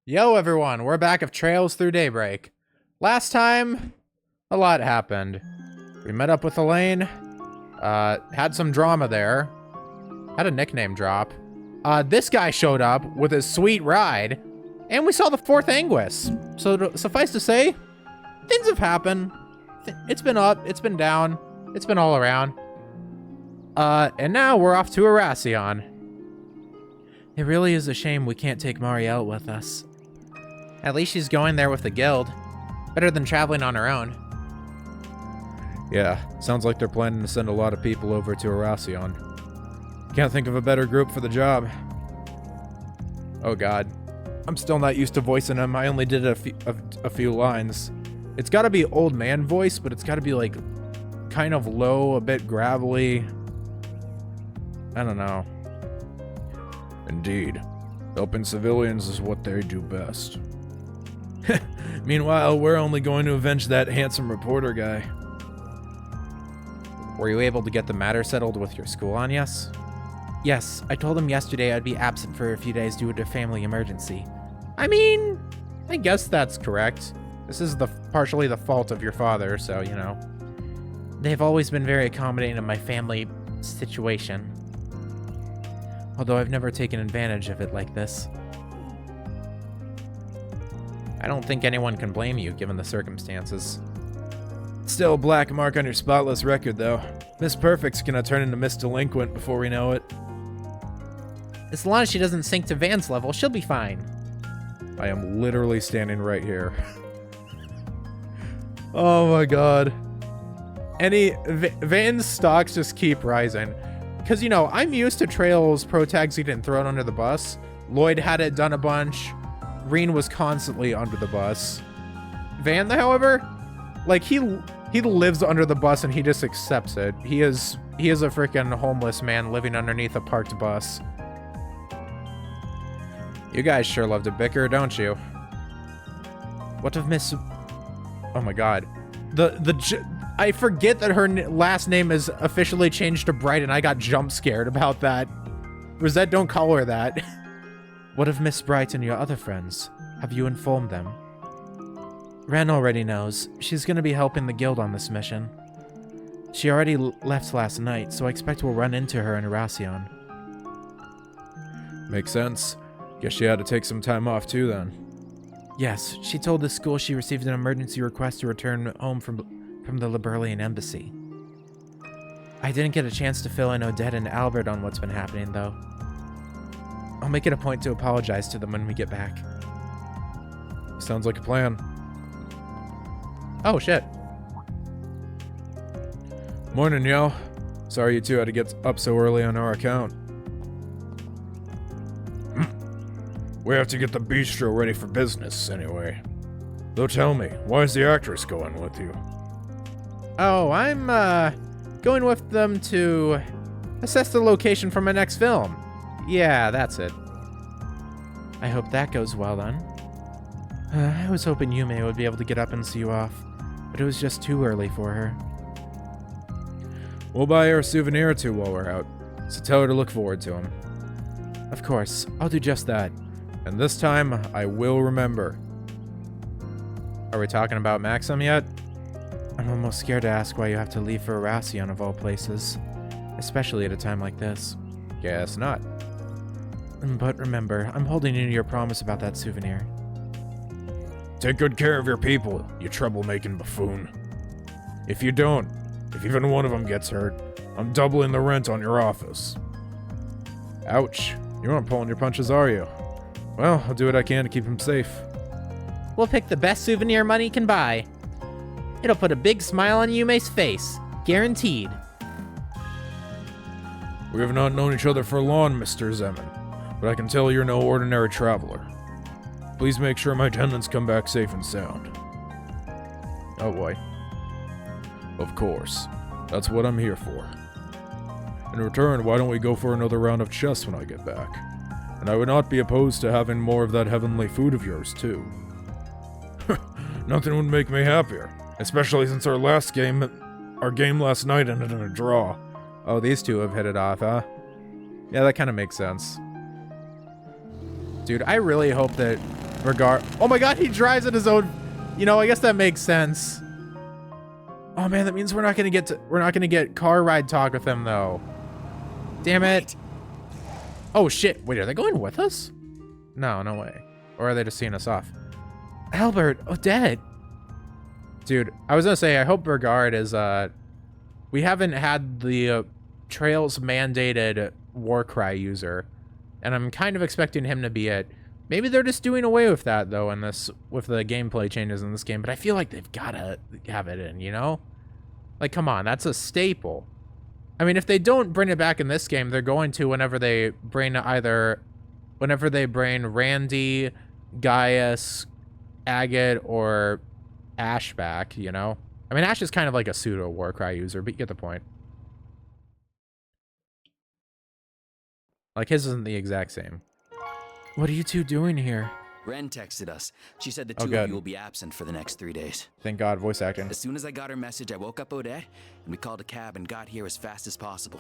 Yo everyone, we're back of Trails Through Daybreak. Last time, a lot happened. We met up with Elaine, had some drama there, had a nickname drop. This guy showed up with his sweet ride, and we saw the fourth Anguis. So suffice to say, things have happened. It's been up, it's been down, it's been all around. And now we're off to Oración. It really is a shame we can't take Marielle with us. At least she's going there with the guild. Better than traveling on her own. Yeah, sounds like they're planning to send a lot of people over to Oración. Can't think of a better group for the job. Oh god. I'm still not used to voicing him. I only did a few lines. It's gotta be old man voice, but it's gotta be like kind of low, a bit gravelly. I don't know. Indeed. Helping civilians is what they do best. Meanwhile, we're only going to avenge that handsome reporter guy. Were you able to get the matter settled with your school, Agnes? Yes, I told him yesterday I'd be absent for a few days due to a family emergency. I mean, I guess that's correct. This is partially the fault of your father, so, you know. They've always been very accommodating of my family situation. Although I've never taken advantage of it like this. I don't think anyone can blame you, given the circumstances. Still a black mark on your spotless record, though. Miss Perfect's gonna turn into Miss Delinquent before we know it. As long as she doesn't sink to Van's level, she'll be fine. I am literally standing right here. Oh my god. Van's stocks just keep rising. Because, you know, I'm used to Trails pro tags getting thrown under the bus. Lloyd had it done a bunch. Reen was constantly under the bus. Van, however, like, he lives under the bus and he just accepts it. He is a freaking homeless man living underneath a parked bus. You guys sure love to bicker, don't you? What of Miss... Oh my god. I forget that her last name is officially changed to Bright, and I got jump scared about that. Rosette, don't call her that. What of Miss Bright and your other friends? Have you informed them? Ren already knows. She's gonna be helping the guild on this mission. She already left last night, so I expect we'll run into her in Oración. Makes sense. Guess she had to take some time off too then. Yes, she told the school she received an emergency request to return home from the Liberalian embassy. I didn't get a chance to fill in Odette and Albert on what's been happening, though. I'll make it a point to apologize to them when we get back. Sounds like a plan. Oh, shit. Morning, yo. Sorry you two had to get up so early on our account. We have to get the bistro ready for business, anyway. Though tell me, why is the actress going with you? Oh, I'm, going with them to assess the location for my next film. Yeah, that's it. I hope that goes well, then. I was hoping Yume would be able to get up and see you off, but it was just too early for her. We'll buy her a souvenir or two while we're out, so tell her to look forward to them. Of course, I'll do just that. And this time, I will remember. Are we talking about Maxim yet? I'm almost scared to ask why you have to leave for Oración of all places, especially at a time like this. Guess not. But remember, I'm holding you to your promise about that souvenir. Take good care of your people, you troublemaking buffoon. If you don't, if even one of them gets hurt, I'm doubling the rent on your office. Ouch. You aren't pulling your punches, are you? Well, I'll do what I can to keep him safe. We'll pick the best souvenir money can buy. It'll put a big smile on Yume's face. Guaranteed. We have not known each other for long, Mr. Zeman, but I can tell you're no ordinary traveler. Please make sure my attendants come back safe and sound. Oh boy. Of course. That's what I'm here for. In return, why don't we go for another round of chess when I get back? And I would not be opposed to having more of that heavenly food of yours, too. Nothing would make me happier, especially since our game last night ended in a draw. Oh, these two have hit it off, huh? Yeah, that kind of makes sense. Dude, I really hope that Oh my god, he drives in his own. You know, I guess that makes sense. Oh man, that means we're not gonna get car ride talk with him though. Damn it. Oh shit. Wait, are they going with us? No, no way. Or are they just seeing us off? Albert, Odette. Dude, I was gonna say, I hope Burgard is, we haven't had the Trails mandated Warcry user, and I'm kind of expecting him to be it. Maybe they're just doing away with that, though, in this, with the gameplay changes in this game, but I feel like they've gotta have it in, you know? Like, come on, that's a staple. I mean, if they don't bring it back in this game, they're going to whenever they bring Randy, Gaius, Agate, or Ash back, you know? I mean, Ash is kind of like a pseudo Warcry user, but you get the point. Like, his isn't the exact same. What are you two doing here? Ren texted us. She said the two of you will be absent for the next 3 days. Thank God, voice acting. As soon as I got her message, I woke up Odette, and we called a cab and got here as fast as possible.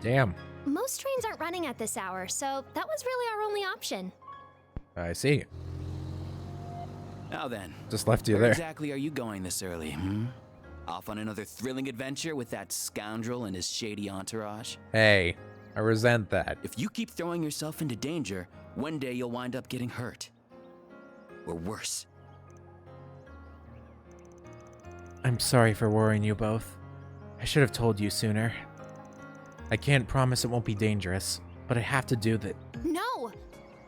Damn. Most trains aren't running at this hour, so that was really our only option. I see. Now then. Just left you where there. Exactly are you going this early, Off on another thrilling adventure with that scoundrel and his shady entourage? Hey, I resent that. If you keep throwing yourself into danger, one day you'll wind up getting hurt. Or worse. I'm sorry for worrying you both. I should have told you sooner. I can't promise it won't be dangerous, but I have to do that. No!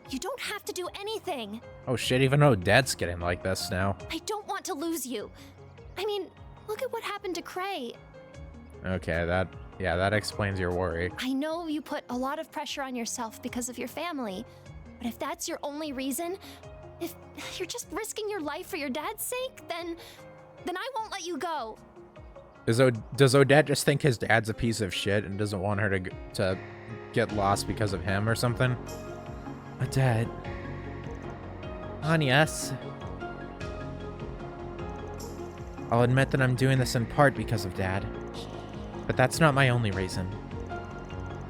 You don't have to do anything. Oh shit, even Odette's getting like this now. I don't want to lose you. I mean, look at what happened to Cray. Okay, that explains your worry. I know you put a lot of pressure on yourself because of your family, but if that's your only reason, if you're just risking your life for your dad's sake, then I won't let you go. Does Odette just think his dad's a piece of shit and doesn't want her to get lost because of him or something? Odette. Yes. I'll admit that I'm doing this in part because of Dad, but that's not my only reason.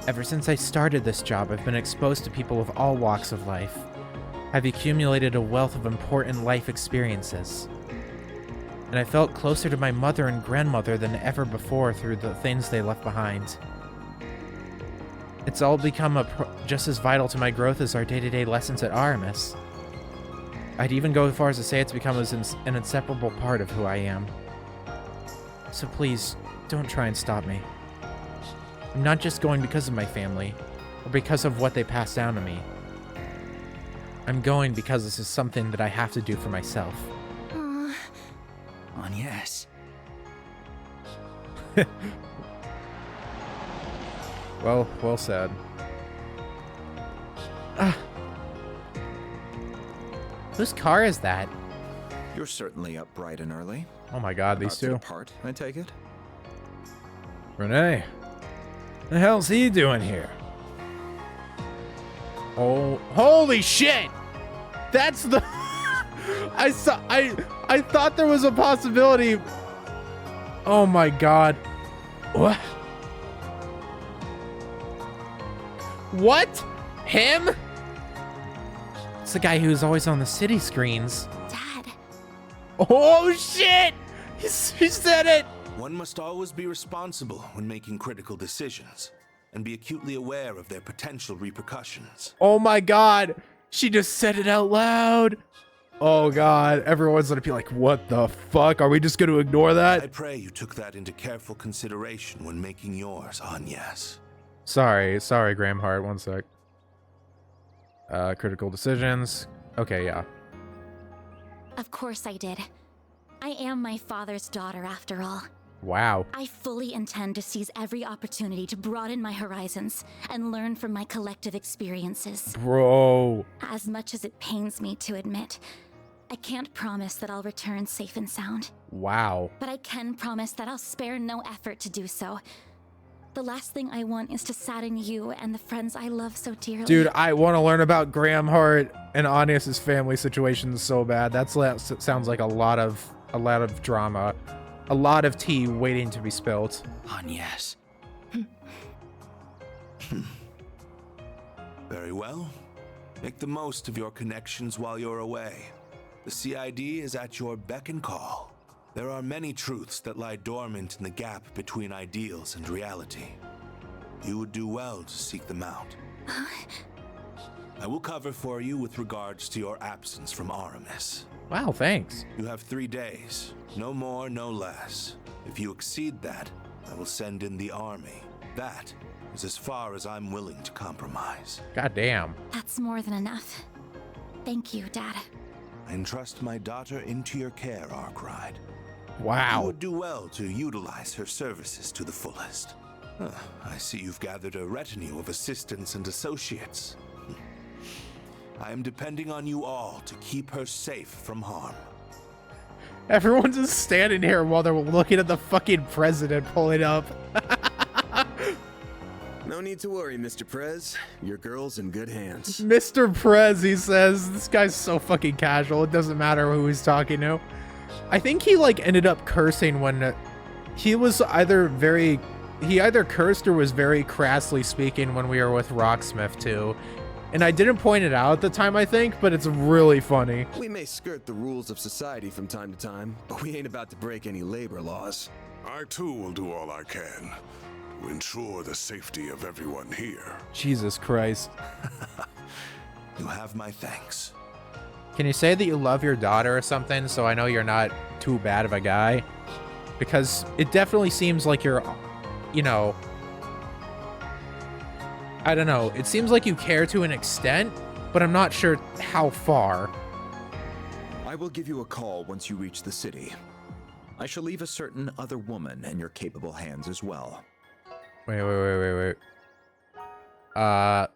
Ever since I started this job, I've been exposed to people of all walks of life. I've accumulated a wealth of important life experiences. And I felt closer to my mother and grandmother than ever before through the things they left behind. It's all become just as vital to my growth as our day-to-day lessons at Aramis. I'd even go as far as to say it's become an inseparable part of who I am. So please, don't try and stop me. I'm not just going because of my family, or because of what they passed down to me. I'm going because this is something that I have to do for myself. Yes. Well said. Whose car is that? You're certainly up bright and early. Oh my god, these About to two. depart, I take it? Renee. The hell's he doing here? Oh, holy shit! That's the... I thought there was a possibility. Oh my god. What? What? Him? It's the guy who's always on the city screens. Dad. Oh shit! He said it! One must always be responsible when making critical decisions, and be acutely aware of their potential repercussions. Oh my god! She just said it out loud! Oh god, everyone's gonna be like, what the fuck? Are we just gonna ignore I that? pray you took that into careful consideration when making yours, Agnes. Sorry, Graham Hart, one sec. Critical decisions. Okay, yeah. Of course I did. I am my father's daughter after all. Wow. I fully intend to seize every opportunity to broaden my horizons and learn from my collective experiences. Bro. As much as it pains me to admit, I can't promise that I'll return safe and sound. Wow. But I can promise that I'll spare no effort to do so. The last thing I want is to sadden you and the friends I love so dearly. Dude, I want to learn about Graham Hart and Agnes's family situation so bad. That sounds like a lot of drama. A lot of tea waiting to be spilled. Agnes. Very well. Make the most of your connections while you're away. The CID is at your beck and call. There are many truths that lie dormant in the gap between ideals and reality. You would do well to seek them out. I will cover for you with regards to your absence from Aramis. Wow, thanks. You have 3 days, no more, no less. If you exceed that, I will send in the army. That is as far as I'm willing to compromise. God damn. That's more than enough. Thank you, Dad. I entrust my daughter into your care, Arkwright. You Wow. would do well to utilize her services to the fullest. I see you've gathered a retinue of assistants and associates. I am depending on you all to keep her safe from harm. Everyone's just standing here while they're looking at the fucking president pulling up. No need to worry, Mr. Prez. Your girl's in good hands. Mr. Prez, he says. This guy's so fucking casual. It doesn't matter who he's talking to. I think he like ended up cursing when he was he either cursed or was very crassly speaking when we were with Rocksmith too. And I didn't point it out at the time, I think, but it's really funny. We may skirt the rules of society from time to time, but we ain't about to break any labor laws. I too will do all I can to ensure the safety of everyone here. Jesus Christ. You have my thanks. Can you say that you love your daughter or something so I know you're not too bad of a guy? Because it definitely seems like you're, you know, I don't know. It seems like you care to an extent, but I'm not sure how far. I will give you a call once you reach the city. I shall leave a certain other woman in your capable hands as well. Wait. A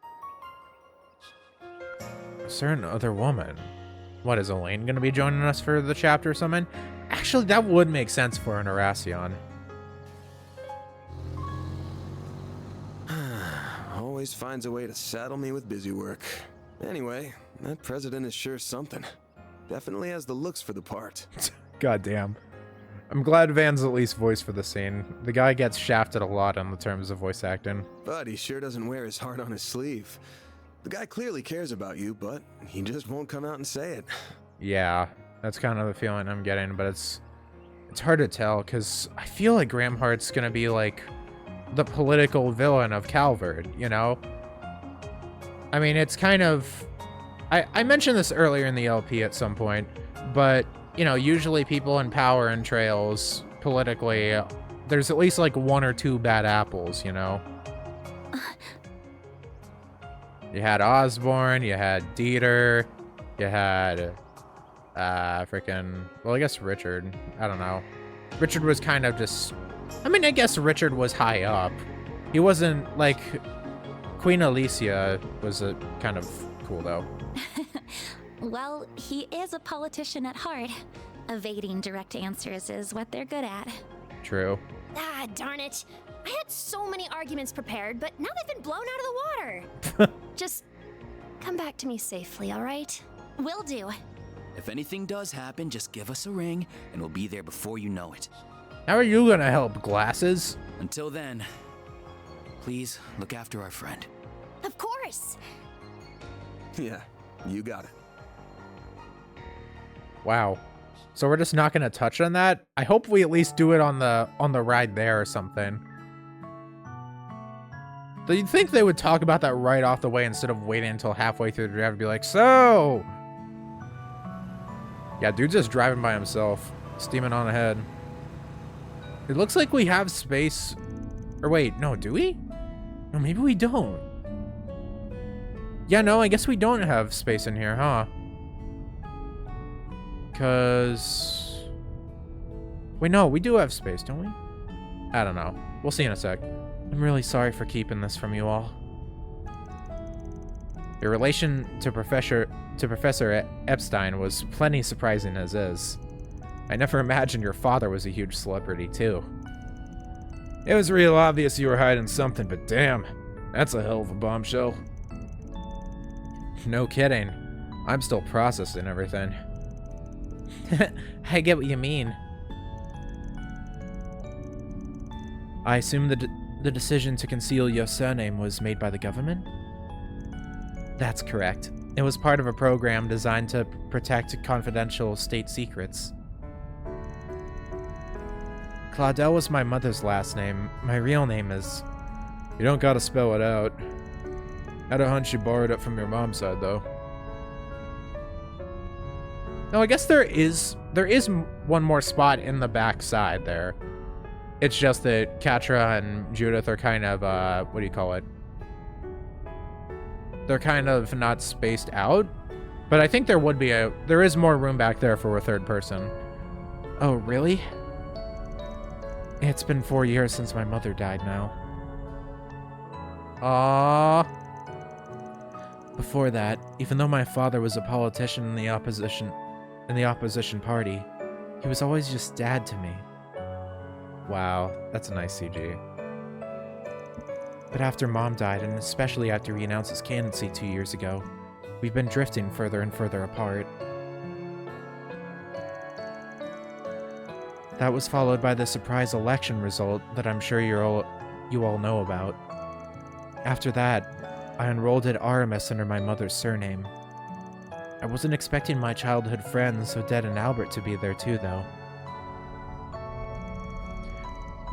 certain other woman. What, is Elaine gonna be joining us for the chapter or something? Actually, that would make sense for an Oración. Always finds a way to saddle me with busy work. Anyway, that president is sure something. Definitely has the looks for the part. God damn. I'm glad Van's at least voice for the scene. The guy gets shafted a lot on the terms of voice acting. But he sure doesn't wear his heart on his sleeve. The guy clearly cares about you, but he just won't come out and say it. Yeah, that's kind of the feeling I'm getting, but it's hard to tell, because I feel like Graham Hart's gonna be like the political villain of Calvert, you know? I mean, it's kind of... I mentioned this earlier in the LP at some point, but, you know, usually people in power and trails, politically, there's at least like 1 or 2 bad apples, you know? You had Osborne, you had Dieter, you had, well, I guess Richard. I don't know. Richard was kind of just... I mean, I guess Richard was high up. He wasn't, like... Queen Alicia was a kind of cool, though. Well, he is a politician at heart. Evading direct answers is what they're good at. True. Ah, darn it. I had so many arguments prepared, but now they've been blown out of the water. Just come back to me safely, all right? Will do. If anything does happen, just give us a ring, and we'll be there before you know it. How are you gonna help, Glasses? Until then, please look after our friend. Of course. Yeah, you got it. Wow. So we're just not gonna touch on that? I hope we at least do it on the ride there or something. Do you think they would talk about that right off the way instead of waiting until halfway through the drive and be like, so? Yeah, dude's just driving by himself, steaming on ahead. It looks like we have space. Or wait, no, do we? No, maybe we don't. Yeah, no, I guess we don't have space in here, huh? Because... Wait, no, we do have space, don't we? I don't know. We'll see in a sec. I'm really sorry for keeping this from you all. Your relation to Professor Epstein was plenty surprising as is. I never imagined your father was a huge celebrity, too. It was real obvious you were hiding something, but damn, that's a hell of a bombshell. No kidding. I'm still processing everything. I get what you mean. I assume the decision to conceal your surname was made by the government? That's correct. It was part of a program designed to protect confidential state secrets. Claudel was my mother's last name. My real name is... You don't gotta spell it out. Had a hunch you borrowed it from your mom's side, though. No, I guess there is one more spot in the back side there. It's just that Katra and Judith are kind of, what do you call it? They're kind of not spaced out. But I think there is more room back there for a third person. Oh, really? It's been 4 years since my mother died now. Aww. Before that, even though my father was a politician in the opposition party, he was always just dad to me. Wow, that's a nice CG. But after Mom died, and especially after he announced his candidacy 2 years ago, we've been drifting further and further apart. That was followed by the surprise election result that I'm sure you all know about. After that, I enrolled at RMS under my mother's surname. I wasn't expecting my childhood friends, Odette and Albert, to be there too, though.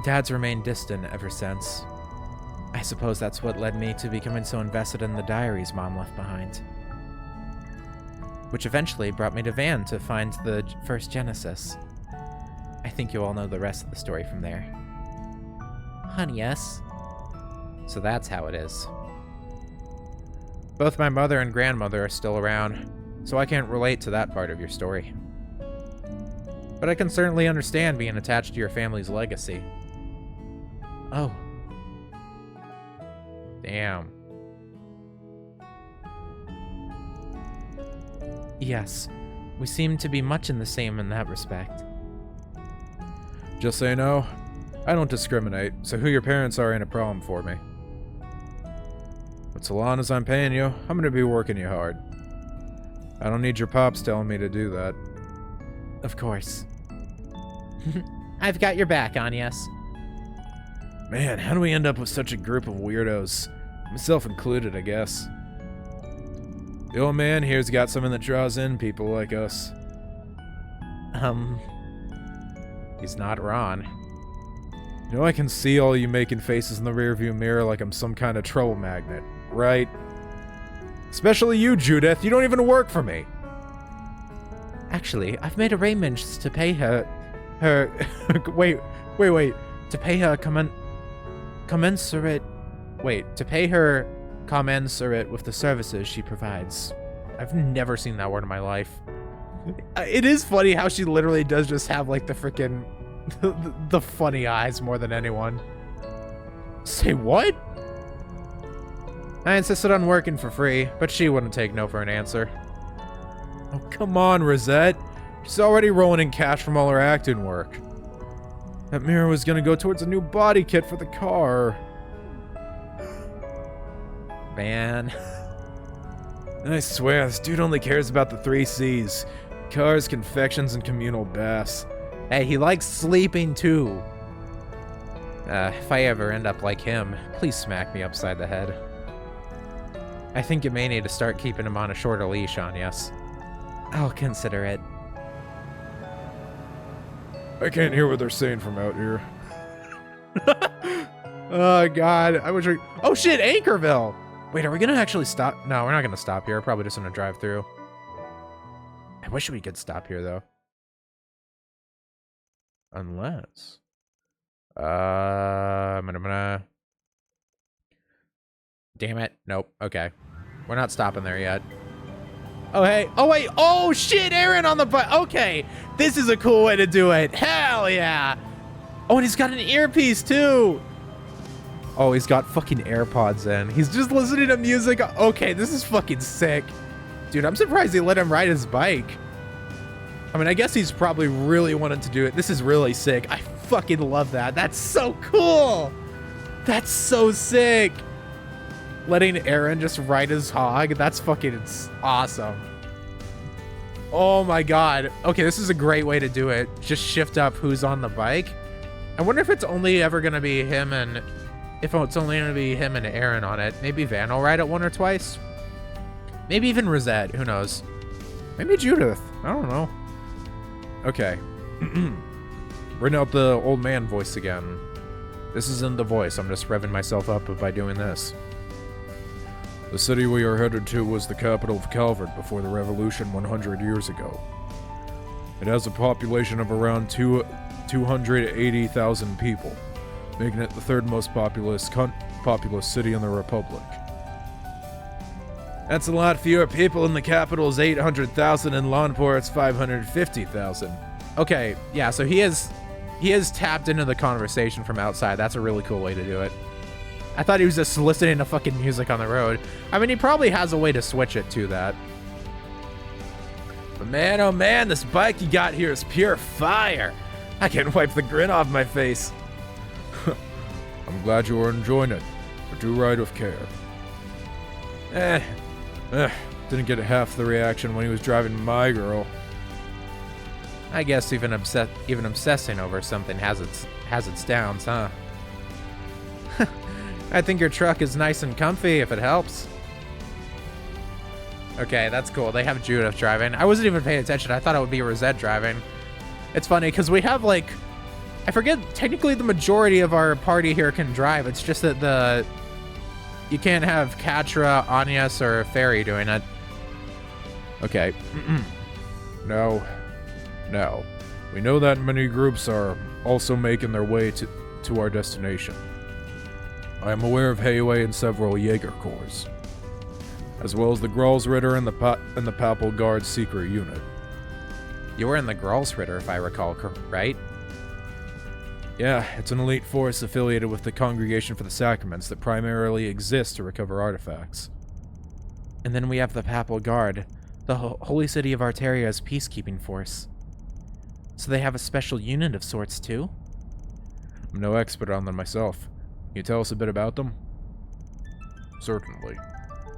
Dad's remained distant ever since. I suppose that's what led me to becoming so invested in the diaries Mom left behind. Which eventually brought me to Van to find the first Genesis. I think you all know the rest of the story from there. Honey, yes. So that's how it is. Both my mother and grandmother are still around, so I can't relate to that part of your story. But I can certainly understand being attached to your family's legacy. Oh. Damn. Yes, we seem to be much in the same in that respect. Just so you know, I don't discriminate, so who your parents are ain't a problem for me. But so long as I'm paying you, I'm gonna be working you hard. I don't need your pops telling me to do that. Of course. I've got your back, Agnes. Man, how do we end up with such a group of weirdos? Myself included, I guess. The old man here's got something that draws in people like us. He's not wrong. You know, I can see all you making faces in the rearview mirror like I'm some kind of trouble magnet, right? Especially you, Judith. You don't even work for me. Actually, I've made arrangements to pay her wait. To pay her commensurate with the services she provides. I've never seen that word in my life. It is funny how she literally does just have like the freaking the funny eyes more than anyone. Say what? I insisted on working for free, but she wouldn't take no for an answer. Oh, come on, Rosette. She's already rolling in cash from all her acting work. That mirror was gonna go towards a new body kit for the car. Man. I swear, this dude only cares about the 3 C's. Cars, confections, and communal baths. Hey, he likes sleeping too. If I ever end up like him, please smack me upside the head. I think you may need to start keeping him on a shorter leash, Agnes. I'll consider it. I can't hear what they're saying from out here. Oh, God. I wish we... Oh, shit, Anchorville! Wait, are we gonna actually stop? No, we're not gonna stop here. Probably just gonna drive through. I wish we could stop here, though. Unless... I'm gonna... Damn it. Nope. Okay. We're not stopping there yet. Oh, hey. Oh, wait. Oh, shit. Aaron on the butt. Okay. This is a cool way to do it. Hell yeah. Oh, and he's got an earpiece, too. Oh, he's got fucking AirPods in. He's just listening to music. Okay, this is fucking sick. Dude, I'm surprised he let him ride his bike. I mean, I guess he's probably really wanted to do it. This is really sick. I fucking love that. That's so cool. That's so sick. Letting Aaron just ride his hog. That's fucking awesome. Oh my god. Okay, this is a great way to do it. Just shift up who's on the bike. I wonder if it's only ever going to be him and... If it's only going to be him and Aaron on it. Maybe Van will ride it one or twice. Maybe even Rosette. Who knows? Maybe Judith. I don't know. Okay. Bring out the old man voice again. This isn't the voice. I'm just revving myself up by doing this. The city we are headed to was the capital of Calvert before the revolution 100 years ago. It has a population of around 280,000 people, making it the third most populous city in the Republic. That's a lot fewer people in the capital's 800,000 and Lawnport's 550,000. Okay, yeah, so he is tapped into the conversation from outside. That's a really cool way to do it. I thought he was just listening to fucking music on the road. I mean, he probably has a way to switch it to that. But man, oh man, this bike you got here is pure fire. I can't wipe the grin off my face. I'm glad you are enjoying it, but do ride with care. Didn't get half the reaction when he was driving my girl. I guess even obsessing over something has its downs, huh? I think your truck is nice and comfy, if it helps. Okay, that's cool. They have Judith driving. I wasn't even paying attention. I thought it would be Rosette driving. It's funny, because we have, like... I forget, technically the majority of our party here can drive. It's just that you can't have Katra, Anyas, or Fairy doing it. Okay. No. We know that many groups are also making their way to our destination. I am aware of Hayway and several Jaeger Corps, as well as the Gralsritter and the Papal Guard secret unit. You were in the Gralsritter, if I recall, right? Yeah, it's an elite force affiliated with the Congregation for the Sacraments that primarily exists to recover artifacts. And then we have the Papal Guard, the Holy City of Arteria's peacekeeping force. So they have a special unit of sorts, too? I'm no expert on them myself. Can you tell us a bit about them? Certainly.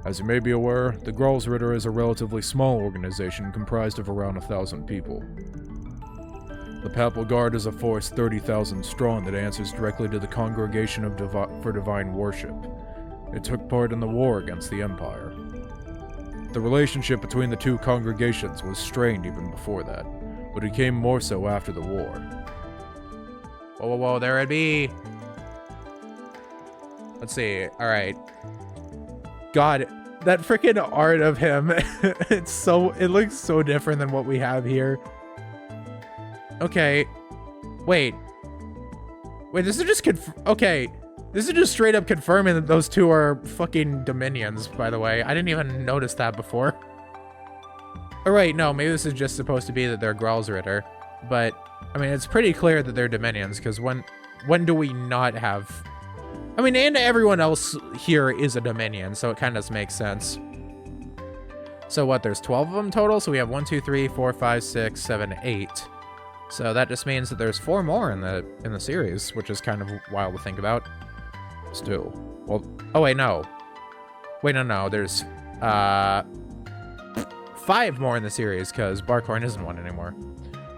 As you may be aware, the Gralsritter is a relatively small organization comprised of around 1,000 people. The Papal Guard is a force 30,000 strong that answers directly to the Congregation for Divine Worship. It took part in the war against the Empire. The relationship between the two congregations was strained even before that, but it became more so after the war. Whoa, there it be. Let's see. All right. God, that freaking art of him, it looks so different than what we have here. Okay. Wait, this is just okay. This is just straight up confirming that those two are fucking Dominions, by the way. I didn't even notice that before. All right, no, maybe this is just supposed to be that they're Gralsritter, but I mean, it's pretty clear that they're Dominions, because when do we not have... I mean, and everyone else here is a Dominion, so it kind of makes sense. So what, there's 12 of them total? So we have 1, 2, 3, 4, 5, 6, 7, 8. So that just means that there's 4 more in the series, which is kind of wild to think about. Still, well, oh wait, no. Wait, no, there's 5 more in the series, because Barkhorn isn't one anymore.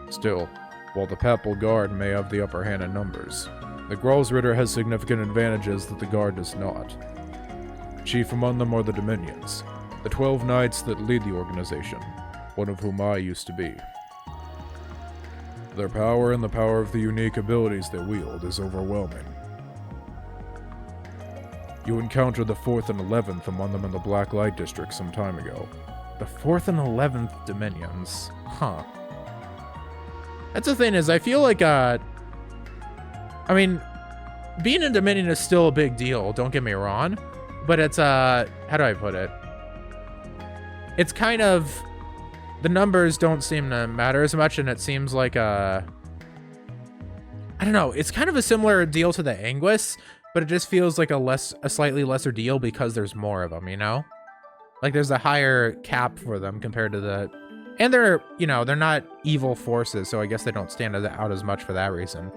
Still, while the Papal Guard may have the upper hand in numbers, the Gralsritter has significant advantages that the Guard does not. Chief among them are the Dominions, the 12 Knights that lead the organization, one of whom I used to be. Their power and the power of the unique abilities they wield is overwhelming. You encountered the 4th and 11th among them in the Black Light District some time ago. The 4th and 11th Dominions. Huh. That's the thing is, I feel like, I mean, being a Dominion is still a big deal, don't get me wrong. But it's, how do I put it? It's kind of, the numbers don't seem to matter as much, and it seems like, I don't know, it's kind of a similar deal to the Anguis, but it just feels like a slightly lesser deal because there's more of them, you know? Like, there's a higher cap for them compared to the... And they're, you know, they're not evil forces, so I guess they don't stand out as much for that reason.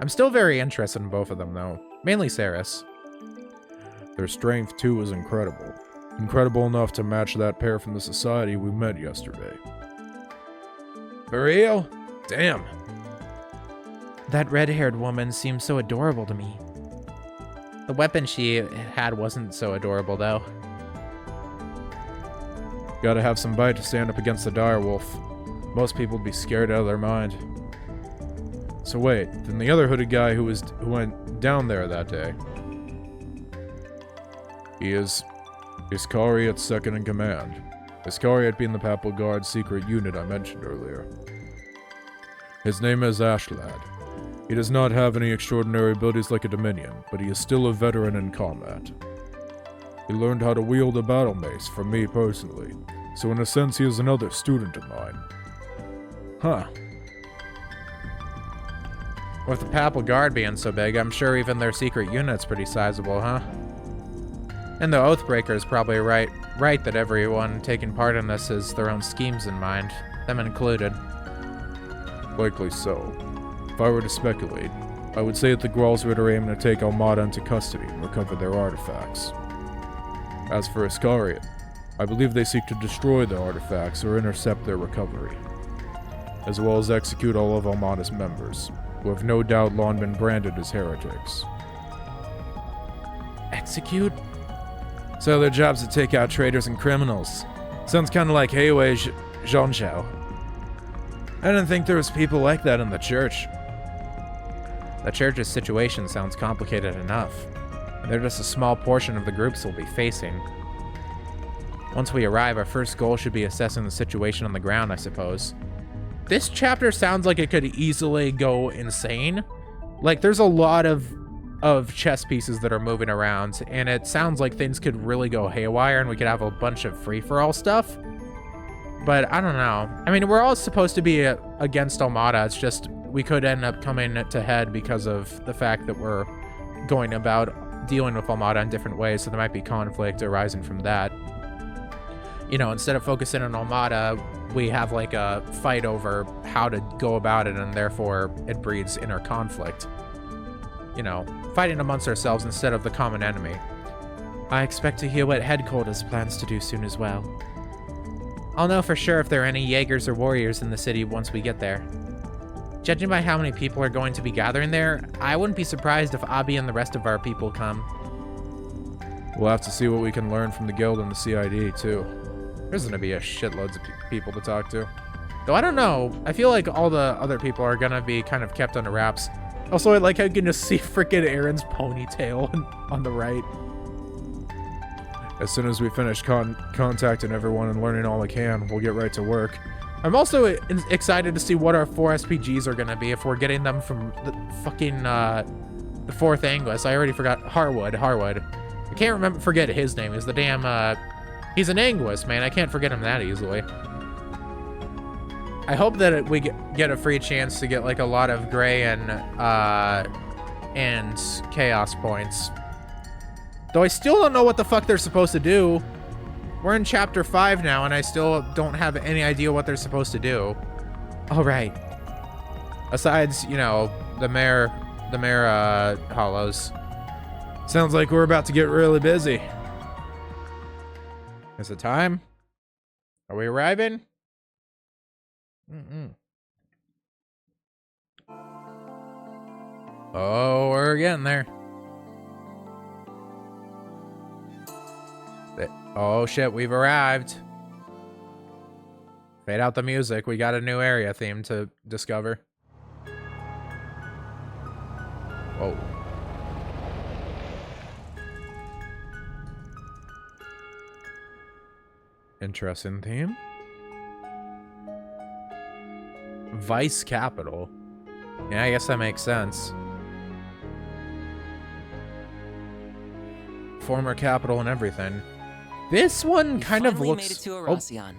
I'm still very interested in both of them, though. Mainly Saris. Their strength, too, is incredible. Incredible enough to match that pair from the society we met yesterday. For real? Damn. That red-haired woman seemed so adorable to me. The weapon she had wasn't so adorable, though. Gotta have some bite to stand up against the direwolf. Most people would be scared out of their mind. So wait, then the other hooded guy who went down there that day. He is Iscariot's second in command. Iscariot being the Papal Guard's secret unit I mentioned earlier. His name is Ashlad. He does not have any extraordinary abilities like a Dominion, but he is still a veteran in combat. He learned how to wield a battle mace from me personally, so in a sense he is another student of mine. Huh. With the Papal Guard being so big, I'm sure even their secret unit's pretty sizable, huh? And the Oathbreaker is probably right that everyone taking part in this has their own schemes in mind, them included. Likely so. If I were to speculate, I would say that the Gralsrid are aiming to take Almada into custody and recover their artifacts. As for Iscariot, I believe they seek to destroy the artifacts or intercept their recovery, as well as execute all of Almada's members, who have no doubt long been branded as heretics. Execute? So their job's to take out traitors and criminals. Sounds kind of like Heiwei Zhongzhou. I didn't think there was people like that in the church. The church's situation sounds complicated enough. They're just a small portion of the groups we'll be facing. Once we arrive, our first goal should be assessing the situation on the ground, I suppose. This chapter sounds like it could easily go insane. Like, there's a lot of chess pieces that are moving around, and it sounds like things could really go haywire, and we could have a bunch of free-for-all stuff. But I don't know. I mean, we're all supposed to be against Almada. It's just we could end up coming to head because of the fact that we're going about dealing with Almada in different ways, so there might be conflict arising from that. You know, instead of focusing on Almada, we have like a fight over how to go about it, and therefore it breeds inner conflict. You know, fighting amongst ourselves instead of the common enemy. I expect to hear what Headquarters plans to do soon as well. I'll know for sure if there are any Jaegers or warriors in the city once we get there. Judging by how many people are going to be gathering there, I wouldn't be surprised if Abi and the rest of our people come. We'll have to see what we can learn from the guild and the CID, too. There's gonna be a shitloads of people to talk to. Though I don't know, I feel like all the other people are gonna be kind of kept under wraps. Also, I like how you can just see freaking Aaron's ponytail on the right. As soon as we finish contacting everyone and learning all we can, we'll get right to work. I'm also excited to see what our 4 SPGs are gonna be, if we're getting them from the fucking, the 4th Anguis. I already forgot. Harwood. I can't forget his name. He's the damn, he's an Anguis, man. I can't forget him that easily. I hope that we get a free chance to get, like, a lot of Gray and Chaos points. Though I still don't know what the fuck they're supposed to do. We're in Chapter 5 now, and I still don't have any idea what they're supposed to do. All right. Besides, you know, the Mare Hollows. Sounds like we're about to get really busy. Is it time? Are we arriving? Oh, we're getting there. Oh shit, we've arrived. Fade out the music. We got a new area theme to discover. Whoa. Interesting theme. Vice capital. Yeah, I guess that makes sense. Former capital and everything. This one kind of looks... made it to Oración.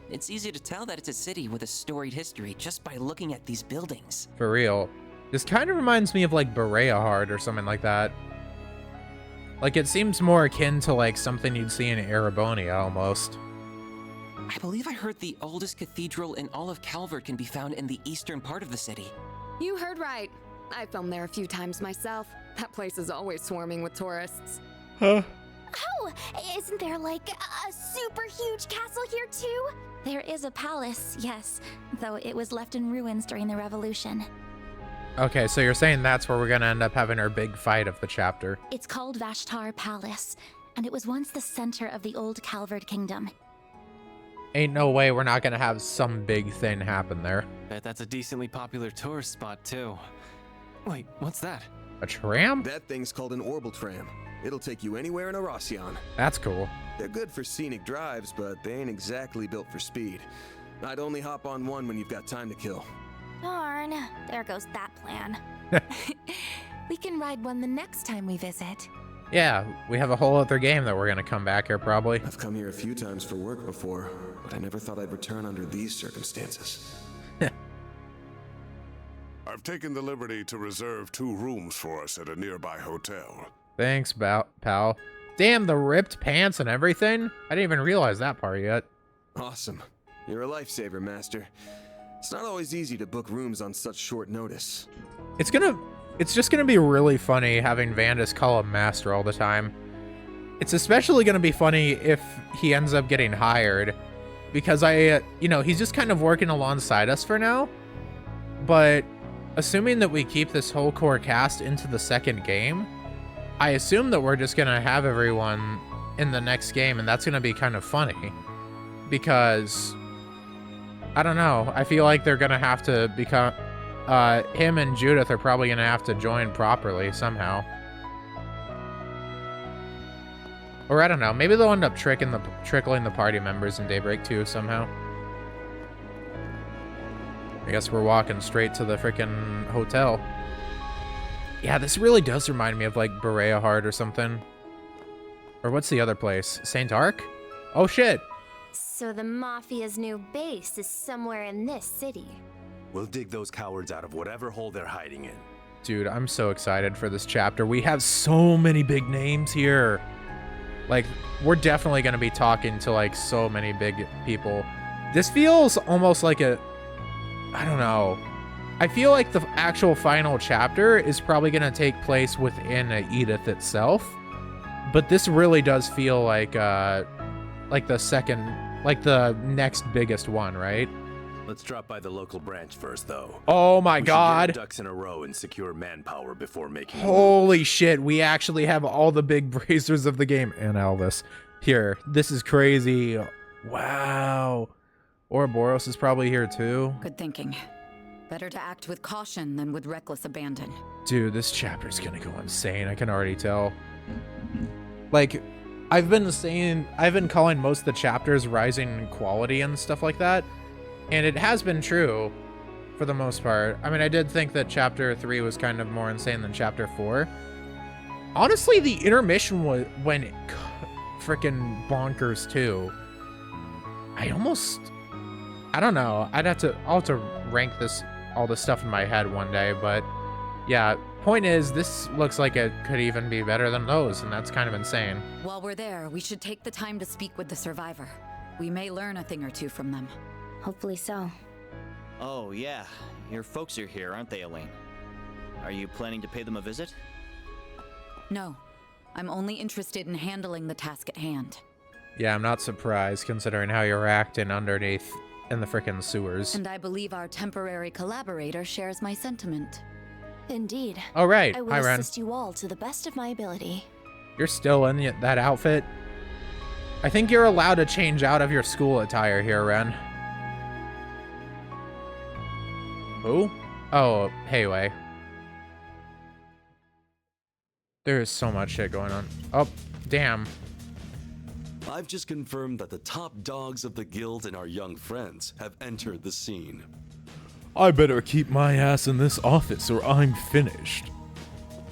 It's easy to tell that it's a city with a storied history just by looking at these buildings. For real. This kind of reminds me of like Berea or something like that. Like, it seems more akin to like something you'd see in Erebonia almost. I believe I heard the oldest cathedral in all of Calvert can be found in the eastern part of the city. You heard right. I filmed there a few times myself. That place is always swarming with tourists. Huh? Oh, isn't there like a super huge castle here too? There is a palace, yes, though it was left in ruins during the revolution. Okay, so you're saying that's where we're gonna end up having our big fight of the chapter. It's called Vashtar Palace, and it was once the center of the old Calvard Kingdom. ain't no way we're not gonna have some big thing happen there. Bet that's a decently popular tourist spot, too. Wait, what's that? A tram? That thing's called an orbital tram. It'll take you anywhere in Oración. That's cool. They're good for scenic drives, but they ain't exactly built for speed. I'd only hop on one when you've got time to kill. Darn, there goes that plan. We can ride one the next time we visit. Yeah, we have a whole other game that we're gonna come back here probably. I've come here a few times for work before, but I never thought I'd return under these circumstances. I've taken the liberty to reserve 2 rooms for us at a nearby hotel. Thanks, pal. Damn, the ripped pants and everything? I didn't even realize that part yet. Awesome. You're a lifesaver, Master. It's not always easy to book rooms on such short notice. It's just gonna be really funny having Vandus call him Master all the time. It's especially gonna be funny if he ends up getting hired, because he's just kind of working alongside us for now. But assuming that we keep this whole core cast into the second game, I assume that we're just gonna have everyone in the next game, and that's gonna be kind of funny. Because, I don't know, I feel like they're gonna have to become, him and Judith are probably gonna have to join properly somehow. Or I don't know, maybe they'll end up trickling the party members in Daybreak too somehow. I guess we're walking straight to the frickin' hotel. Yeah, this really does remind me of like Berea Heart or something. Or what's the other place? St. Arc? Oh shit! So the Mafia's new base is somewhere in this city. We'll dig those cowards out of whatever hole they're hiding in. Dude, I'm so excited for this chapter. We have so many big names here. Like, we're definitely going to be talking to like so many big people. This feels almost like I don't know. I feel like the actual final chapter is probably going to take place within Edith itself. But this really does feel like the next biggest one, right? Let's drop by the local branch first, though. Oh my god. We should get our ducks in a row and secure manpower before making Holy shit, we actually have all the big bracers of the game. And Elvis. Here, this is crazy. Wow. Ouroboros is probably here too. Good thinking. Better to act with caution than with reckless abandon. Dude, this chapter's gonna go insane. I can already tell. Like, I've been calling most of the chapters rising in quality and stuff like that. And it has been true for the most part. I mean, I did think that chapter 3 was kind of more insane than chapter 4. Honestly, the intermission went freaking bonkers too. I don't know. I'll have to rank all this stuff in my head one day, but yeah, point is, this looks like it could even be better than those, and that's kind of insane. While we're there, we should take the time to speak with the survivor. We may learn a thing or two from them. Hopefully so. Oh, yeah. Your folks are here, aren't they, Elaine? Are you planning to pay them a visit? No. I'm only interested in handling the task at hand. Yeah, I'm not surprised, considering how you're acting underneath in the frickin' sewers. And I believe our temporary collaborator shares my sentiment. Indeed. Oh, right. I will Hi, Ren. assist you all to the best of my ability. You're still in that outfit? I think you're allowed to change out of your school attire here, Ren. Who? Oh, Hayway. There's so much shit going on. Oh, damn. I've just confirmed that the top dogs of the guild and our young friends have entered the scene. I better keep my ass in this office or I'm finished.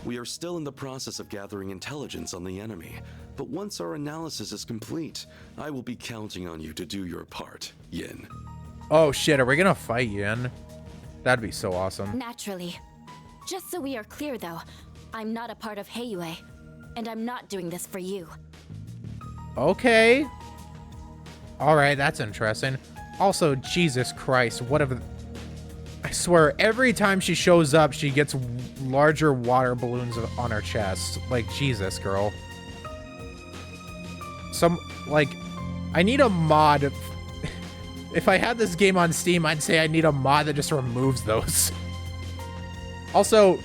We are still in the process of gathering intelligence on the enemy, but once our analysis is complete, I will be counting on you to do your part, Yin. Oh shit, are we gonna fight Yin? That'd be so awesome. Naturally. Just so we are clear, though, I'm not a part of Heiyue, and I'm not doing this for you. Okay. Alright, that's interesting. Also, Jesus Christ, I swear, every time she shows up, she gets larger water balloons on her chest. Like, Jesus, girl. I need a mod. If I had this game on Steam, I'd say I need a mod that just removes those. Also,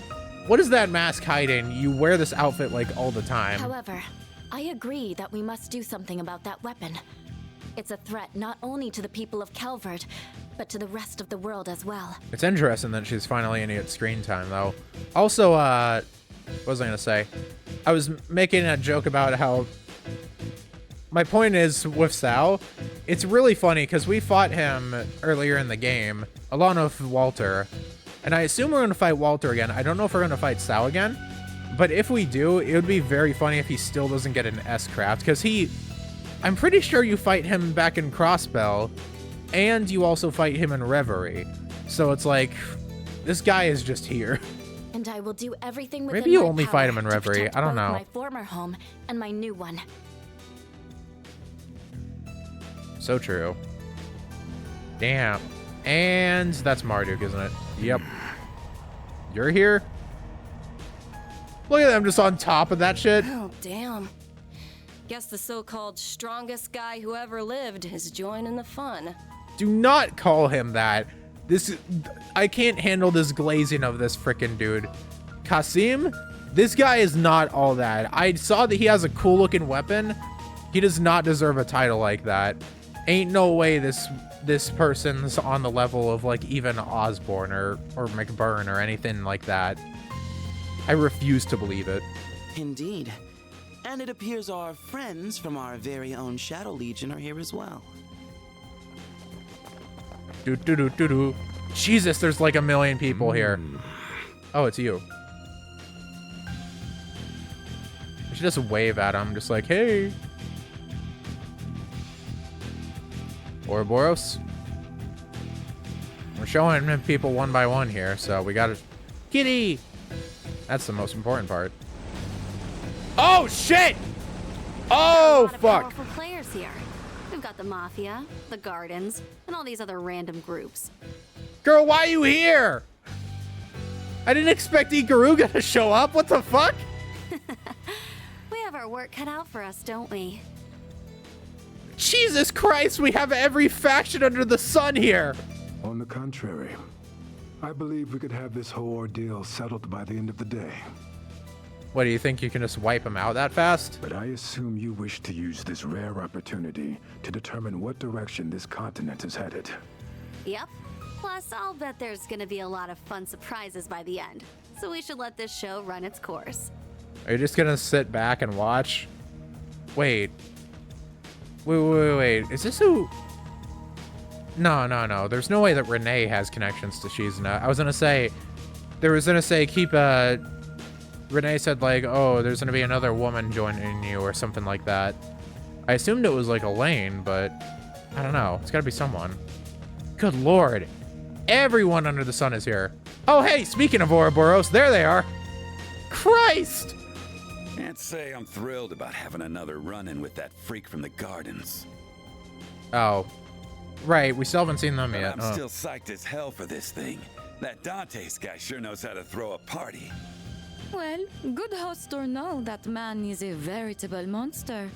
what is that mask hiding? You wear this outfit, like, all the time. However, I agree that we must do something about that weapon. It's a threat not only to the people of Calvert, but to the rest of the world as well. It's interesting that she's finally any at screen time, though. Also, what was I gonna say? I was making a joke about how... My point is, with Sal, it's really funny because we fought him earlier in the game, along with Walter. And I assume we're going to fight Walter again. I don't know if we're going to fight Sal again. But if we do, it would be very funny if he still doesn't get an S-Craft. Because I'm pretty sure you fight him back in Crossbell. And you also fight him in Reverie. So it's like, this guy is just here. And I will do everything within Maybe you my only power fight him in to Reverie. protect I don't both know. my former home and my new one. So true. Damn. And that's Marduk, isn't it? Yep. You're here? Look at them just on top of that shit. Oh, damn. Guess the so-called strongest guy who ever lived is joining the fun. Do not call him that. I can't handle this glazing of this frickin' dude. Kasim, this guy is not all that. I saw that he has a cool looking weapon. He does not deserve a title like that. Ain't no way this person's on the level of like even Osborne or McBurn or anything like that. I refuse to believe it. Indeed. And it appears our friends from our very own Shadow Legion are here as well. Jesus, there's like a million people here. Oh, it's you. I should just wave at him, just like, hey. Ouroboros. We're showing people one by one here, so we gotta... Kitty! That's the most important part. Oh, shit! Oh, fuck! Powerful players here. We've got the Mafia, the Gardens, and all these other random groups. Girl, why are you here? I didn't expect Ikaruga to show up. What the fuck? We have our work cut out for us, don't we? Jesus Christ, we have every faction under the sun here. On the contrary, I believe we could have this whole ordeal settled by the end of the day. What, do you think you can just wipe them out that fast? But I assume you wish to use this rare opportunity to determine what direction this continent is headed. Yep. Plus, I'll bet there's gonna be a lot of fun surprises by the end. So we should let this show run its course. Are you just gonna sit back and watch? Wait. Wait. Is this who... No. There's no way that Renee has connections to Shizuna. I was gonna say... keep Renee said like, oh, there's gonna be another woman joining you or something like that. I assumed it was like Elaine, but I don't know. It's gotta be someone. Good lord. Everyone under the sun is here. Oh, hey, speaking of Ouroboros, there they are. Christ! Can't say I'm thrilled about having another run-in with that freak from the Gardens. Oh. Right, we still haven't seen them yet. I'm still psyched as hell for this thing. That Dante's guy sure knows how to throw a party. Well, good host or no, that man is a veritable monster.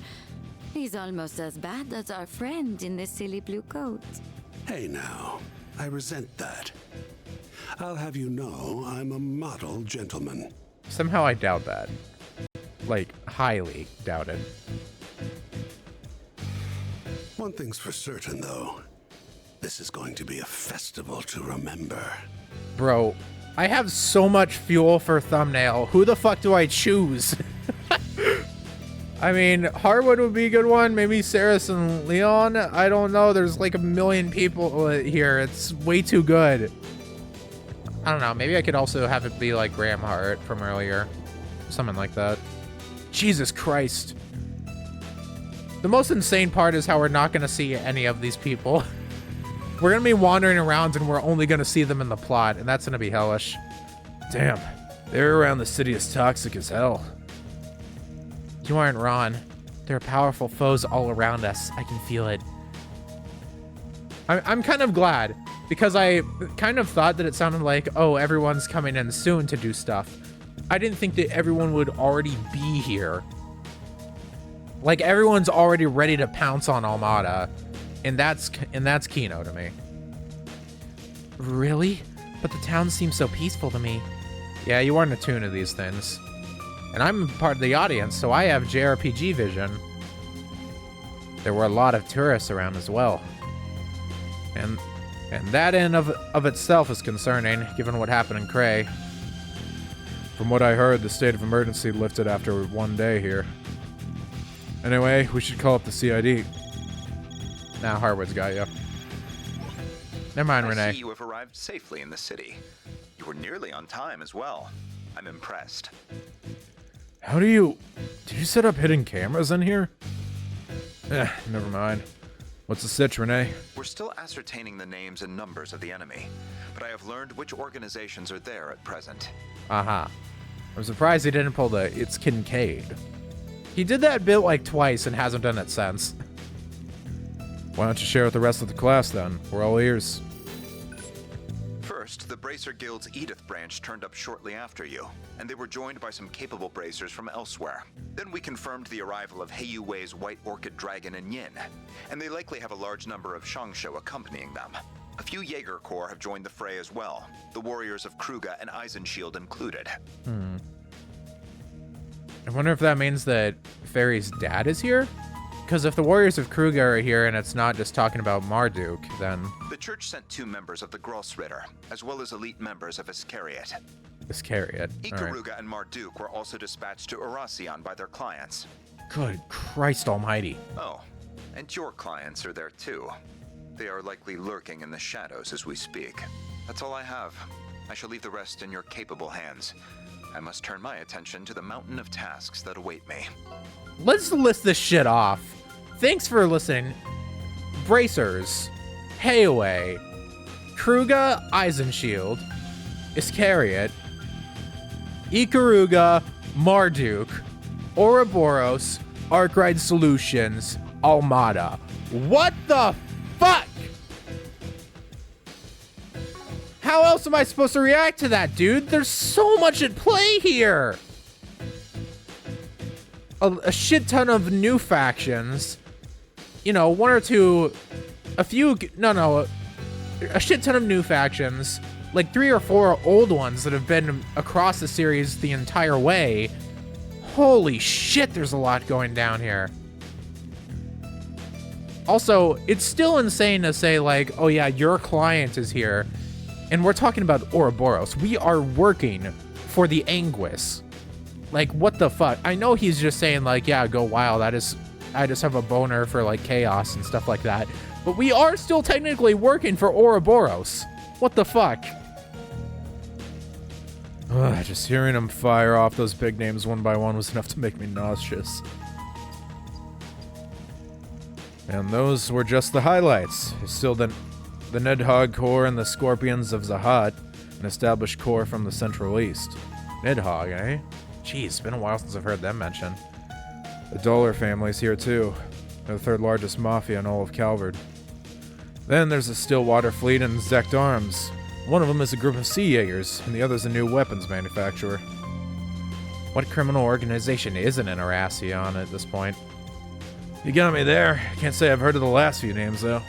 He's almost as bad as our friend in the silly blue coat. Hey now, I resent that. I'll have you know I'm a model gentleman. Somehow I doubt that. Like, highly doubt it. One thing's for certain, though. This is going to be a festival to remember. Bro, I have so much fuel for thumbnail. Who the fuck do I choose? I mean, Harwood would be a good one. Maybe Saris and Leon. I don't know. There's like a million people here. It's way too good. I don't know. Maybe I could also have it be like Graham Hart from earlier. Something like that. Jesus Christ. The most insane part is how we're not going to see any of these people. We're going to be wandering around and we're only going to see them in the plot, and that's going to be hellish. Damn. They're around the city as toxic as hell. You aren't Ron. There are powerful foes all around us. I can feel it. I'm kind of glad, because I kind of thought that it sounded like, oh, everyone's coming in soon to do stuff. I didn't think that everyone would already be here. Like, everyone's already ready to pounce on Almada. And that's Kino to me. Really? But the town seems so peaceful to me. Yeah, you aren't attuned to these things. And I'm part of the audience, so I have JRPG vision. There were a lot of tourists around as well. And that in of itself is concerning, given what happened in Cray. From what I heard, the state of emergency lifted after 1 day here. Anyway, we should call up the CID. Now Harwood's got you. Never mind, I Renee. see you have arrived safely in the city. You were nearly on time as well. I'm impressed. How do you... Did you set up hidden cameras in here? Never mind. What's the sitch, Renee? We're still ascertaining the names and numbers of the enemy, but I have learned which organizations are there at present. Uh-huh. I'm surprised he didn't pull the "It's Kincaid." He did that bit like twice and hasn't done it since. Why don't you share with the rest of the class, then? We're all ears. First, the Bracer Guild's Edith branch turned up shortly after you, and they were joined by some capable bracers from elsewhere. Then we confirmed the arrival of Heiyu Wei's White Orchid Dragon and Yin, and they likely have a large number of Shangsho accompanying them. A few Jaeger Corps have joined the fray as well, the warriors of Kruga and Eisenshield included. I wonder if that means that Fairy's dad is here? Because if the warriors of Kruga are here and it's not just talking about Marduk, then... The church sent 2 members of the Grossritter, as well as elite members of Iscariot. Iscariot. Ikaruga and Marduk were also dispatched to Oración by their clients. Good Christ almighty. Oh, and your clients are there too. They are likely lurking in the shadows as we speak. That's all I have. I shall leave the rest in your capable hands. I must turn my attention to the mountain of tasks that await me. Let's list this shit off. Thanks for listening. Bracers, Heiyu, Kruga, Eisenshield, Iscariot, Ikaruga, Marduk, Ouroboros, Arkride Solutions, Almada. What the fuck? How else am I supposed to react to that, dude? There's so much at play here. A shit ton of new factions. You know, a shit ton of new factions. Like 3 or 4 old ones that have been across the series the entire way. Holy shit, there's a lot going down here. Also, it's still insane to say like, oh yeah, your client is here. And we're talking about Ouroboros. We are working for the Anguis. Like, what the fuck? I know he's just saying like, yeah, go wild. I just have a boner for like chaos and stuff like that. But we are still technically working for Ouroboros. What the fuck? Just hearing him fire off those big names one by one was enough to make me nauseous. And those were just the highlights. There's still the Nidhogg Corps and the Scorpions of Zahat, an established corps from the Central East. Nidhogg, eh? Jeez, it's been a while since I've heard them mentioned. The Dollar family's here too. They're the 3rd largest mafia in all of Calvard. Then there's the Stillwater Fleet and Zect Arms. One of them is a group of Sea Jaegers, and the other's a new weapons manufacturer. What criminal organization isn't in Oración at this point? You got me there. Can't say I've heard of the last few names, though.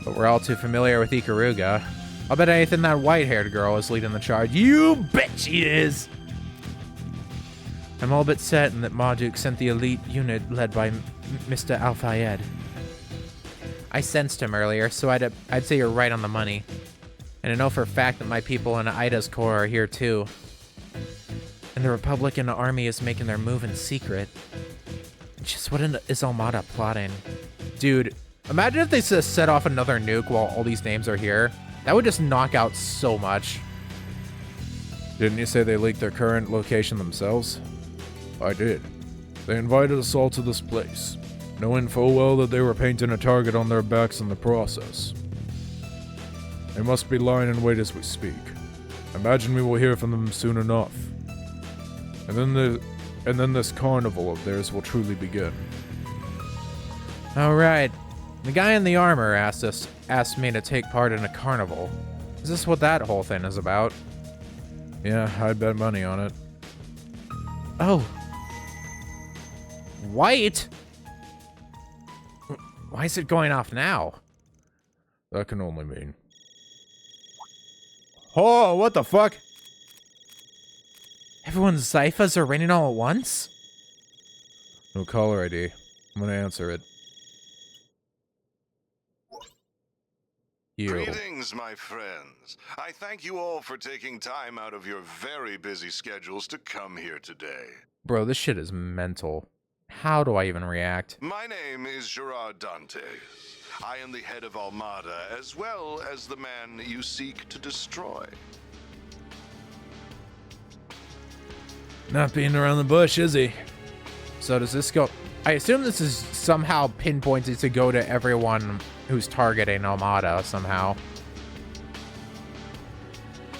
But we're all too familiar with Ikaruga. I'll bet anything that white-haired girl is leading the charge. You bet she is! I'm all but certain that Marduk sent the elite unit led by Mr. Al-Fayed. I sensed him earlier, so I'd say you're right on the money. And I know for a fact that my people in Ida's Corps are here too. And the Republican army is making their move in secret. Just what is Almada plotting? Dude, imagine if they just set off another nuke while all these names are here. That would just knock out so much. Didn't you say they leaked their current location themselves? I did. They invited us all to this place, knowing full well that they were painting a target on their backs in the process. They must be lying in wait as we speak. Imagine we will hear from them soon enough. And then this carnival of theirs will truly begin. Alright. The guy in the armor asked me to take part in a carnival. Is this what that whole thing is about? Yeah, I'd bet money on it. Oh. White? Why is it going off now? That can only mean... Oh, what the fuck? Everyone's Zyphas are raining all at once? No caller ID. I'm gonna answer it. You. Greetings, my friends. I thank you all for taking time out of your very busy schedules to come here today. Bro, this shit is mental. How do I even react? My name is Gerard Dantes. I am the head of Armada, as well as the man you seek to destroy. Not being around the bush, is he? So does this go... I assume this is somehow pinpointed to go to everyone who's targeting Armada somehow.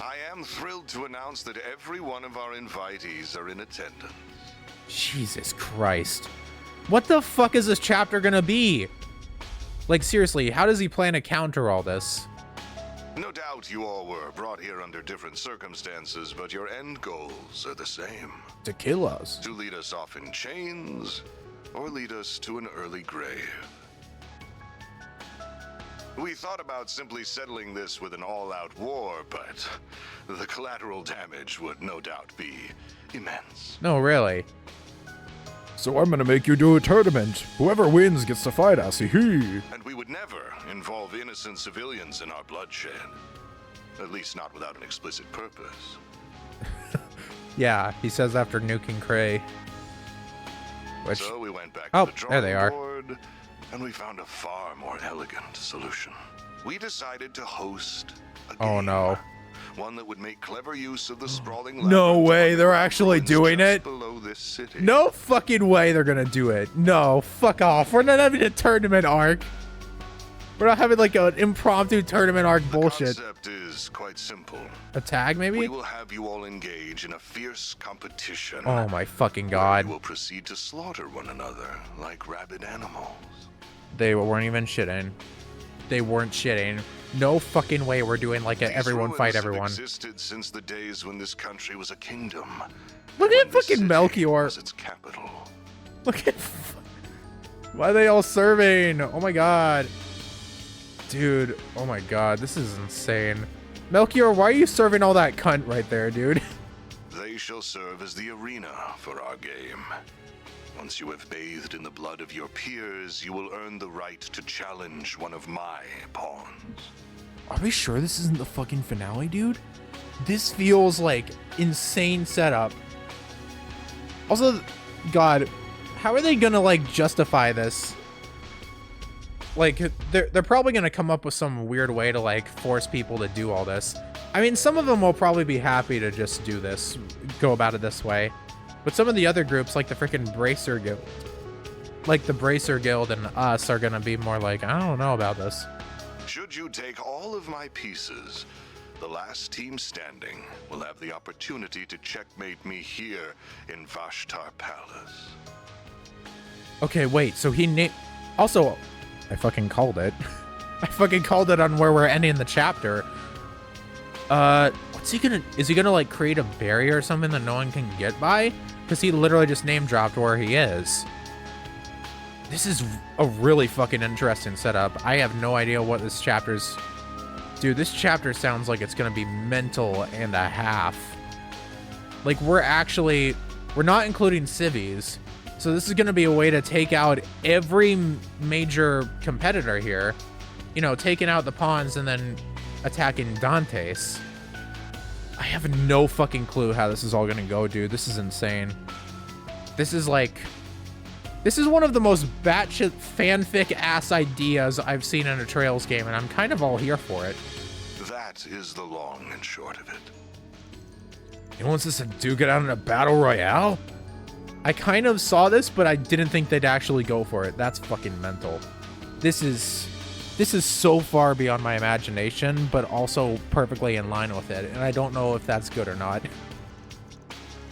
I am thrilled to announce that every one of our invitees are in attendance. Jesus Christ. What the fuck is this chapter gonna be? Like, seriously, how does he plan to counter all this? No doubt you all were brought here under different circumstances, but your end goals are the same. To kill us. To lead us off in chains, or lead us to an early grave. We thought about simply settling this with an all-out war, but the collateral damage would no doubt be immense. No, really. So I'm gonna make you do a tournament. Whoever wins gets to fight us, hee. And we would never involve innocent civilians in our bloodshed. At least not without an explicit purpose. Yeah, he says after nuking Cray. Which... So we went back oh, to the there they are. board, and we found a far more elegant solution. We decided to host a game. Oh no. One that would make clever use of the sprawling No way, they're actually doing it? below this city. No fucking way they're gonna do it. No, fuck off. We're not having a tournament arc. We're not having like an impromptu tournament arc bullshit. The concept is quite simple. A tag, maybe? We will have you all engage in a fierce competition. Oh my fucking god. We will proceed to slaughter one another like rabid animals. They weren't even shitting. They weren't shitting. No fucking way we're doing like a everyone fight everyone. Have existed since the days when this country was a kingdom. Look at fucking Melchior. Was its capital. Look at... Why are they all serving? Oh my god. Dude, oh my god, this is insane. Melchior, why are you serving all that cunt right there, dude? They shall serve as the arena for our game. Once you have bathed in the blood of your peers, you will earn the right to challenge one of my pawns. Are we sure this isn't the fucking finale, dude? This feels like insane setup. Also, god, how are they gonna like justify this? Like, they're probably gonna come up with some weird way to like force people to do all this. I mean, some of them will probably be happy to just do this, go about it this way. But some of the other groups, like the freaking Bracer Guild, like the Bracer Guild and us, are gonna be more like, I don't know about this. Should you take all of my pieces, the last team standing will have the opportunity to checkmate me here in Vashtar Palace. Okay, wait, so he named... Also, I fucking called it. I fucking called it on where we're ending the chapter. What's he gonna... Is he gonna, like, create a barrier or something that no one can get by? Because he literally just name-dropped where he is. This is a really fucking interesting setup. I have no idea what this chapter's... Dude, this chapter sounds like it's gonna be mental and a half. Like, we're not including civvies. So this is gonna be a way to take out every major competitor here. You know, taking out the pawns and then attacking Dantes. I have no fucking clue how this is all gonna go, dude. This is insane. This is like... This is one of the most batshit fanfic-ass ideas I've seen in a Trails game, and I'm kind of all here for it. That is the long and short of it. He wants us to duke it out in a battle royale? I kind of saw this, but I didn't think they'd actually go for it. That's fucking mental. This is so far beyond my imagination, but also perfectly in line with it, and I don't know if that's good or not.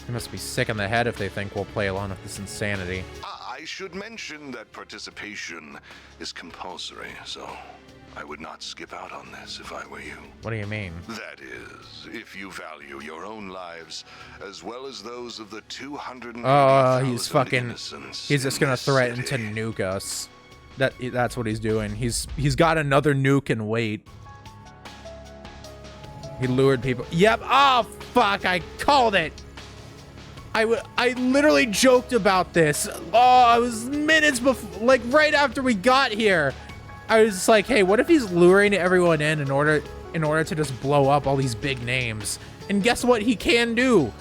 They must be sick in the head if they think we'll play along with this insanity. I should mention that participation is compulsory, so I would not skip out on this if I were you. What do you mean? That is, if you value your own lives as well as those of the 280,000 he's fucking... innocents He's just gonna threaten to nuke us. That's what he's doing. He's got another nuke in wait. He lured people. Yep. Oh fuck! I called it. I literally joked about this. Oh, it was minutes before, like right after we got here. I was like, hey, what if he's luring everyone in order to just blow up all these big names? And guess what he can do?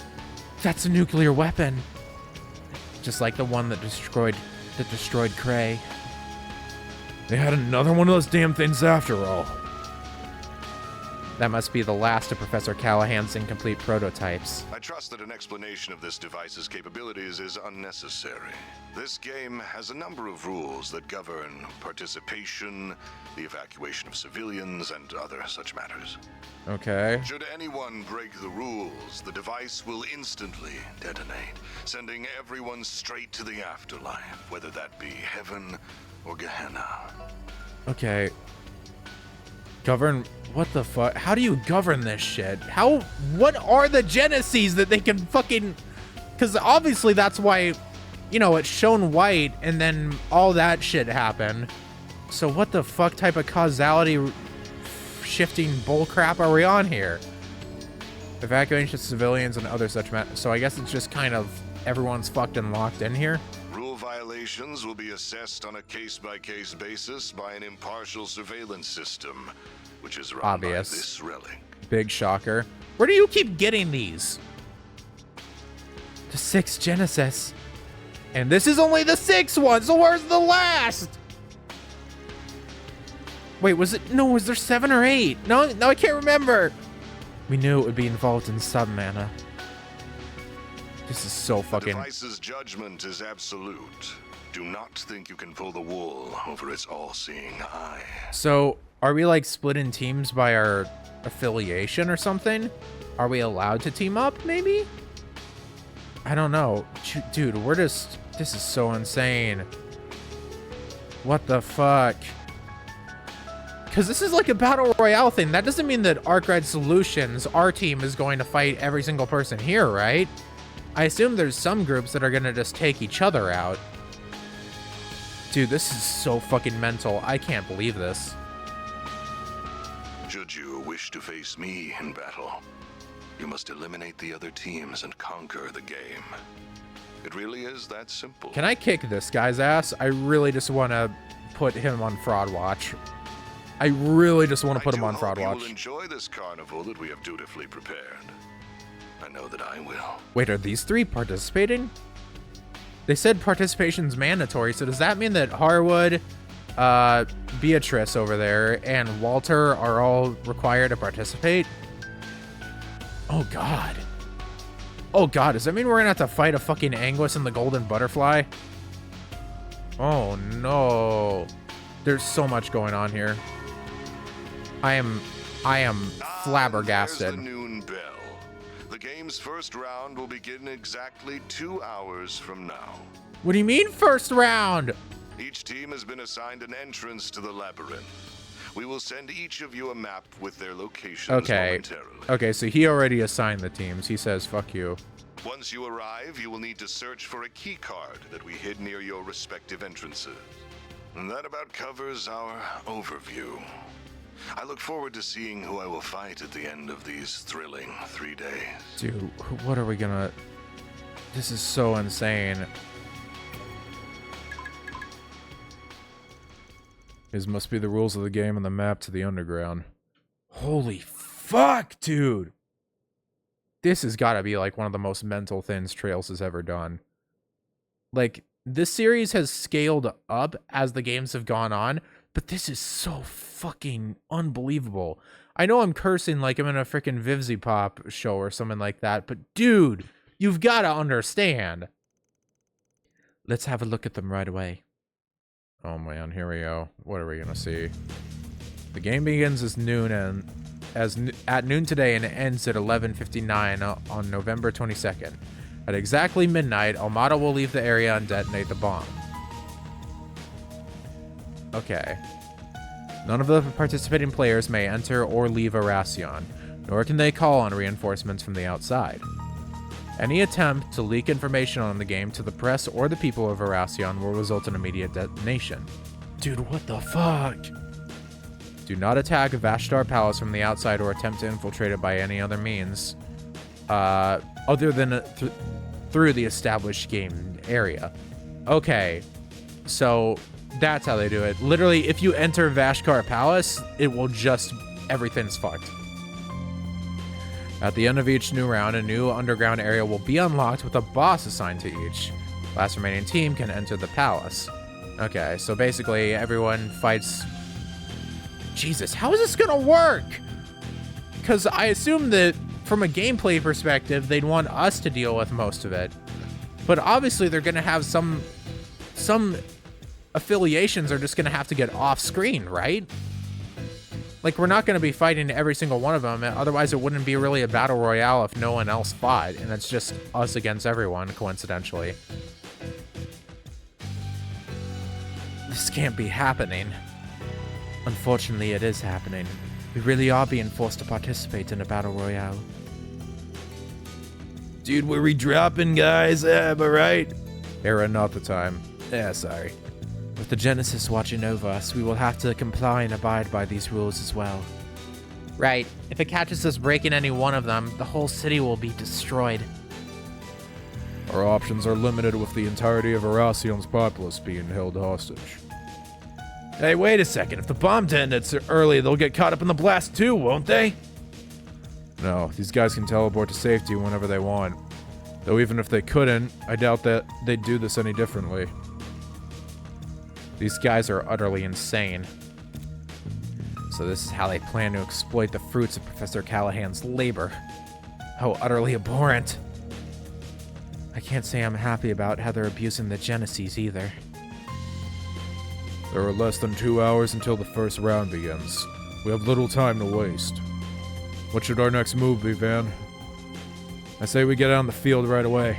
That's a nuclear weapon. Just like the one that destroyed Cray. They had another one of those damn things after all. That must be the last of Professor Callahan's incomplete prototypes. I trust that an explanation of this device's capabilities is unnecessary. This game has a number of rules that govern participation, the evacuation of civilians, and other such matters. Okay. Should anyone break the rules, the device will instantly detonate, sending everyone straight to the afterlife, whether that be heaven or Gehenna. Okay. Govern... What the fuck? How do you govern this shit? What are the geneses that they can fucking... Because obviously that's why, you know, it's shown white and then all that shit happened. So what the fuck type of causality shifting bullcrap are we on here? Evacuation of civilians and other such matters. So I guess it's just kind of everyone's fucked and locked in here. Rule violations will be assessed on a case-by-case basis by an impartial surveillance system, which is run by this relic. Big shocker. Where do you keep getting these? The 6th Genesis. And this is only the 6th one, so where's the last? Wait, was there 7 or 8? No, I can't remember. We knew it would be involved in some manner. This is so fucking... The device's judgment is absolute. Do not think you can pull the wool over its all-seeing eye. So, are we like split in teams by our affiliation or something? Are we allowed to team up, maybe? I don't know. Dude, this is so insane. What the fuck? Because this is like a battle royale thing. That doesn't mean that Arkwright Solutions, our team, is going to fight every single person here, right? I assume there's some groups that are going to just take each other out. Dude, this is so fucking mental. I can't believe this. Should you wish to face me in battle, you must eliminate the other teams and conquer the game. It really is that simple. Can I kick this guy's ass? I really just want to put him on Fraud Watch. I really just want to put him on Fraud Watch. You will enjoy this carnival that we have dutifully prepared. I know that I will. Wait, are these 3 participating? They said participation's mandatory, so does that mean that Harwood, Beatrice over there, and Walter are all required to participate? Oh god. Oh god, does that mean we're gonna have to fight a fucking Anguis and the Golden Butterfly? Oh no. There's so much going on here. I am flabbergasted. There's the noon bell. The game's first round will begin exactly 2 hours from now. What do you mean first round? Each team has been assigned an entrance to the labyrinth. We will send each of you a map with their locations momentarily. Okay, so he already assigned the teams. He says, fuck you. Once you arrive, you will need to search for a key card that we hid near your respective entrances. And that about covers our overview. I look forward to seeing who I will fight at the end of these thrilling 3 days. Dude, what are we gonna... This is so insane. These must be the rules of the game and the map to the underground. Holy fuck, dude! This has got to be like one of the most mental things Trails has ever done. Like, this series has scaled up as the games have gone on, but this is so fucking unbelievable. I know I'm cursing like I'm in a freaking Vivzy Pop show or something like that, but dude, you've got to understand. Let's have a look at them right away. Oh man, here we go. What are we gonna see? The game begins as noon at noon today and ends at 11:59 on November 22nd. At exactly midnight, Almada will leave the area and detonate the bomb. Okay. None of the participating players may enter or leave Oración, nor can they call on reinforcements from the outside. Any attempt to leak information on the game to the press or the people of Oración will result in immediate detonation. Dude, what the fuck? Do not attack Vashtar Palace from the outside or attempt to infiltrate it by any other means, other than through the established game area. Okay, so That's how they do it. Literally, if you enter Vashkar Palace, it will just... everything's fucked. At the end of each new round, a new underground area will be unlocked with a boss assigned to each. Last remaining team can enter the palace. Okay, so basically everyone fights... Jesus, how is this gonna work? Because I assume that from a gameplay perspective, they'd want us to deal with most of it. But obviously they're gonna have some affiliations are just gonna have to get off screen, right? Like, we're not gonna be fighting every single one of them, otherwise it wouldn't be really a battle royale if no one else fought, and it's just us against everyone, coincidentally. This can't be happening. Unfortunately, it is happening. We really are being forced to participate in a battle royale. Dude, were we dropping, guys? Am I right? Era, not the time. Yeah, sorry. With the Genesis watching over us, we will have to comply and abide by these rules as well. Right. If it catches us breaking any one of them, the whole city will be destroyed. Our options are limited with the entirety of Oracion's populace being held hostage. Hey, wait a second. If the bomb detonates early, they'll get caught up in the blast too, won't they? No, these guys can teleport to safety whenever they want. Though even if they couldn't, I doubt that they'd do this any differently. These guys are utterly insane. So this is how they plan to exploit the fruits of Professor Callahan's labor. How utterly abhorrent. I can't say I'm happy about how they're abusing the Genesis either. There are less than 2 hours until the first round begins. We have little time to waste. What should our next move be, Van? I say we get on the field right away.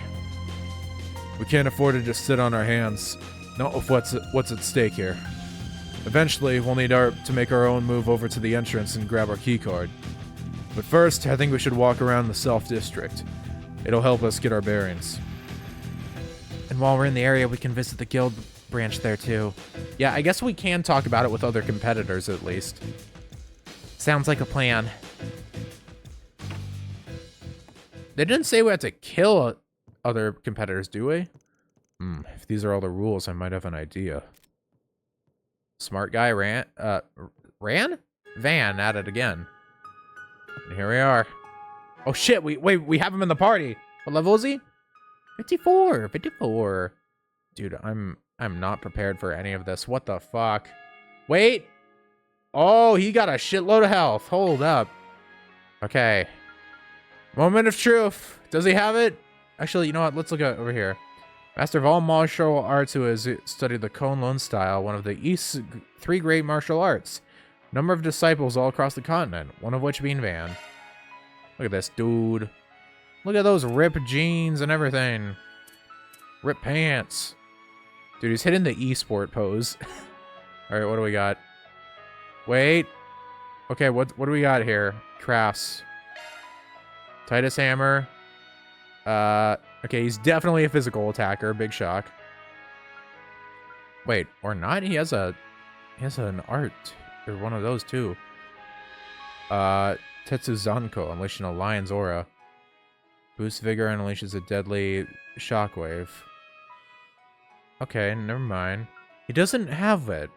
We can't afford to just sit on our hands. Not with what's at stake here. Eventually, we'll need to make our own move over to the entrance and grab our keycard. But first, I think we should walk around the Self District. It'll help us get our bearings. And while we're in the area, we can visit the guild branch there too. Yeah, I guess we can talk about it with other competitors at least. Sounds like a plan. They didn't say we had to kill other competitors, do we? If these are all the rules, I might have an idea. Smart guy ran? Van at it again. And here we are. Oh shit, we have him in the party. What level is he? 54. Dude, I'm not prepared for any of this. What the fuck? Wait. Oh, he got a shitload of health. Hold up. Okay. Moment of truth. Does he have it? Actually, you know what? Let's look over here. Master of all martial arts who has studied the Kowloon style, one of the East's 3 great martial arts. Number of disciples all across the continent, one of which being Van. Look at this dude. Look at those ripped jeans and everything. Ripped pants. Dude, he's hitting the e-sport pose. Alright, what do we got? Wait. Okay, what do we got here? Crafts. Titus Hammer. Okay, he's definitely a physical attacker. Big shock. Wait, or not? He has an art. Or one of those too. Tetsuzanko, unleashing a lion's aura. Boosts vigor and unleashes a deadly shockwave. Okay, never mind. He doesn't have it.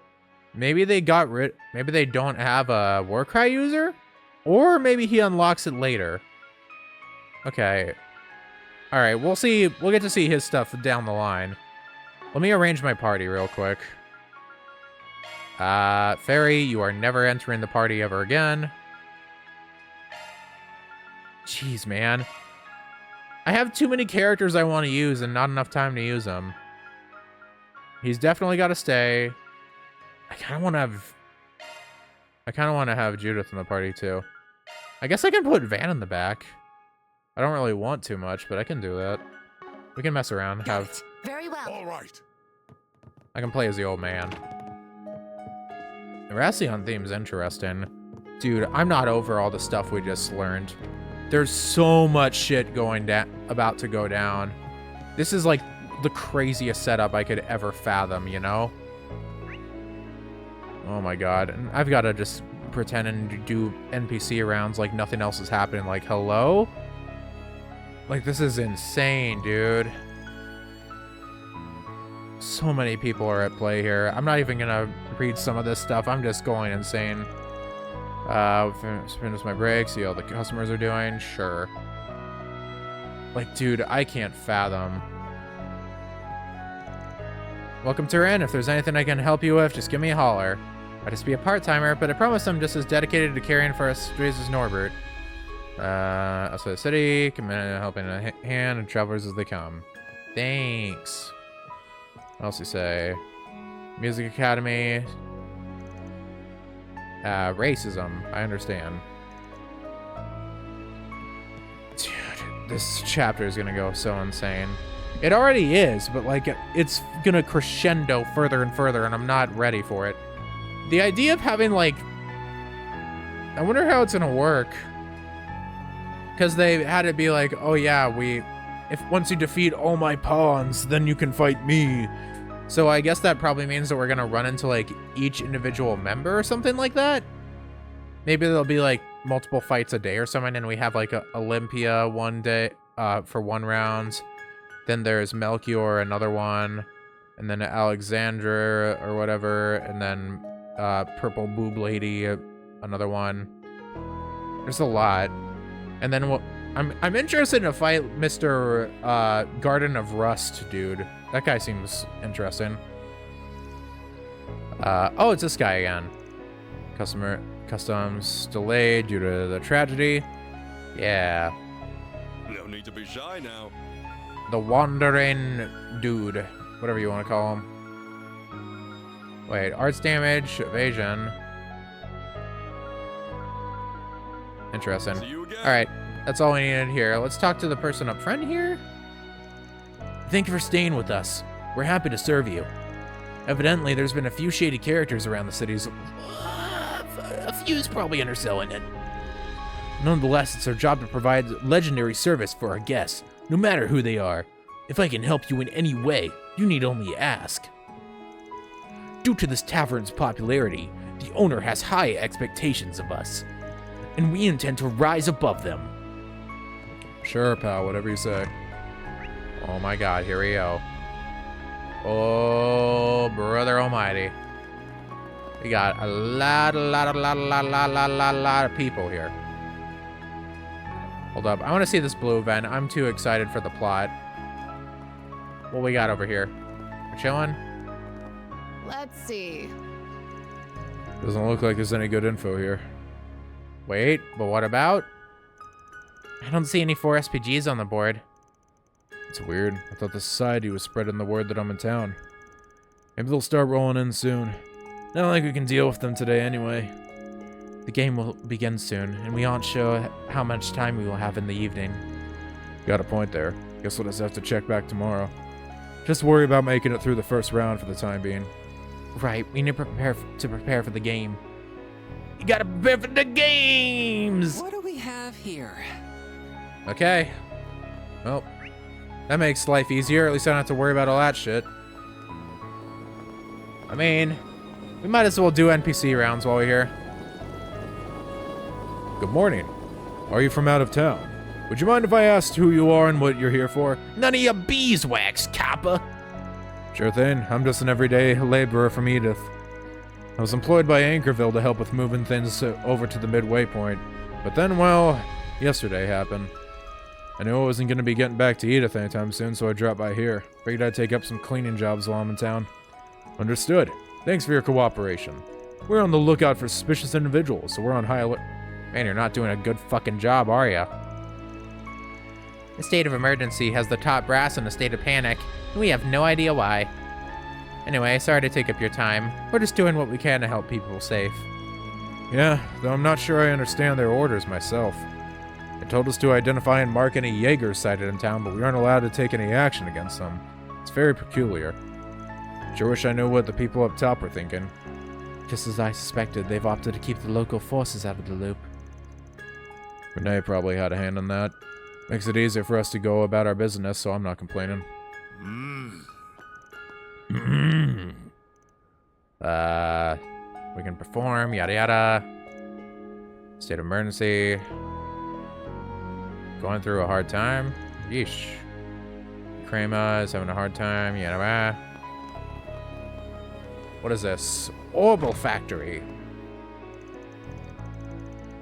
Maybe they got rid... Maybe they don't have a Warcry user? Or maybe he unlocks it later. Okay. Alright, we'll see. We'll get to see his stuff down the line. Let me arrange my party real quick. Fairy, you are never entering the party ever again. Jeez, man. I have too many characters I want to use and not enough time to use them. He's definitely got to stay. I kind of want to have Judith in the party too. I guess I can put Van in the back. I don't really want too much, but I can do that. We can mess around. Very well. All right. I can play as the old man. The Oración theme's interesting. Dude, I'm not over all the stuff we just learned. There's so much shit about to go down. This is like the craziest setup I could ever fathom, you know? Oh my god. And I've got to just pretend and do NPC rounds like nothing else is happening. Like, hello? Like, this is insane, dude. So many people are at play here. I'm not even gonna read some of this stuff. I'm just going insane. Finish my break, see how the customers are doing. Sure. Like, dude, I can't fathom. Welcome to Ren. If there's anything I can help you with, just give me a holler. I just be a part-timer, but I promise I'm just as dedicated to caring for us streets as Norbert. Outside the city, committed helping a hand and travelers as they come. Thanks. What else you say? Music Academy. Racism. I understand. Dude, this chapter is gonna go so insane. It already is, but like it's gonna crescendo further and further, and I'm not ready for it. The idea of having like, I wonder how it's gonna work. Because they had it be like, oh yeah, if once you defeat all my pawns, then you can fight me. So I guess that probably means that we're gonna run into like each individual member or something like that. Maybe there'll be like multiple fights a day or something, and we have like a Olympia one day for 1 round. Then there's Melchior, another one, and then Alexandra or whatever, and then Purple Boob Lady, another one. There's a lot. And then I'm interested in a fight Mr. Garden of Rust dude. That guy seems interesting. Oh, it's this guy again. Customs delayed due to the tragedy. Yeah. No need to be shy now. The wandering dude, whatever you want to call him. Wait, arts damage, evasion. Interesting. All right, that's all we needed here. Let's talk to the person up front here. Thank you for staying with us. We're happy to serve you. Evidently, there's been a few shady characters around the cities. A few's probably underselling it. Nonetheless, it's our job to provide legendary service for our guests, no matter who they are. If I can help you in any way, you need only ask. Due to this tavern's popularity, the owner has high expectations of us, and we intend to rise above them. Sure, pal, whatever you say. Oh my god, here we go. Oh, brother almighty. We got a lot of people here. Hold up, I want to see this blue event. I'm too excited for the plot. What we got over here? We're chilling? Let's see. Doesn't look like there's any good info here. Wait, but what about? I don't see any 4 SPGs on the board. It's weird. I thought the society was spreading the word that I'm in town. Maybe they'll start rolling in soon. Not like we can deal with them today anyway. The game will begin soon, and we aren't sure how much time we will have in the evening. Got a point there. Guess we'll just have to check back tomorrow. Just worry about making it through the first round for the time being. Right, we need to prepare for the game. You gotta prepare for the games! What do we have here? Okay. Well, that makes life easier. At least I don't have to worry about all that shit. I mean, we might as well do NPC rounds while we're here. Good morning. Are you from out of town? Would you mind if I asked who you are and what you're here for? None of your beeswax, Kappa. Sure thing. I'm just an everyday laborer from Edith. I was employed by Anchorville to help with moving things over to the midway point. But then, well, yesterday happened. I knew I wasn't going to be getting back to Edith anytime soon, so I dropped by here. Figured I'd take up some cleaning jobs while I'm in town. Understood. Thanks for your cooperation. We're on the lookout for suspicious individuals, so we're on high alert. Man, you're not doing a good fucking job, are ya? The state of emergency has the top brass in a state of panic, and we have no idea why. Anyway, sorry to take up your time. We're just doing what we can to help people safe. Yeah, though I'm not sure I understand their orders myself. They told us to identify and mark any Jaegers sighted in town, but we aren't allowed to take any action against them. It's very peculiar. Sure wish I knew what the people up top were thinking. Just as I suspected, they've opted to keep the local forces out of the loop. Renee probably had a hand in that. Makes it easier for us to go about our business, so I'm not complaining. We can perform, yada yada. State of emergency. Going through a hard time. Yeesh. Crema is having a hard time, yada yada. What is this? Orbital Factory.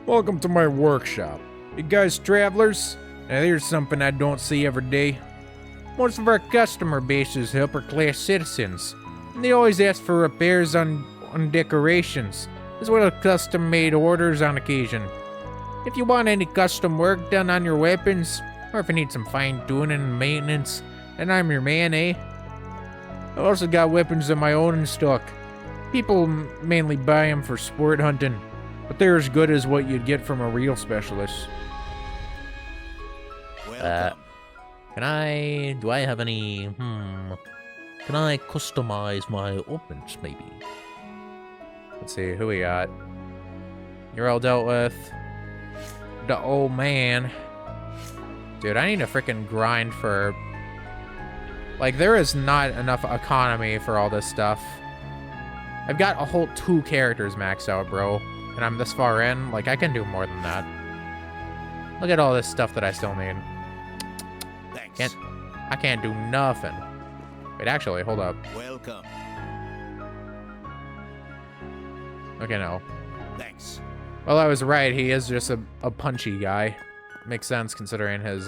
Welcome to my workshop. You guys travelers? Now here's something I don't see every day. Most of our customer base is upper class citizens, and they always ask for repairs on decorations, as well as custom made orders on occasion. If you want any custom work done on your weapons, or if you need some fine tuning and maintenance, then I'm your man, eh? I also got weapons of my own in stock. People mainly buy them for sport hunting, but they're as good as what you'd get from a real specialist. Do I have any, can I customize my weapons, maybe? Let's see, who we got? You're all dealt with. The old man. Dude, I need to freaking grind for... Like, there is not enough economy for all this stuff. I've got a whole 2 characters maxed out, bro. And I'm this far in. Like, I can do more than that. Look at all this stuff that I still need. Thanks. I can't do nothing. Wait, actually, hold up. Welcome. Okay, no. Thanks. Well, I was right. He is just a punchy guy. Makes sense considering his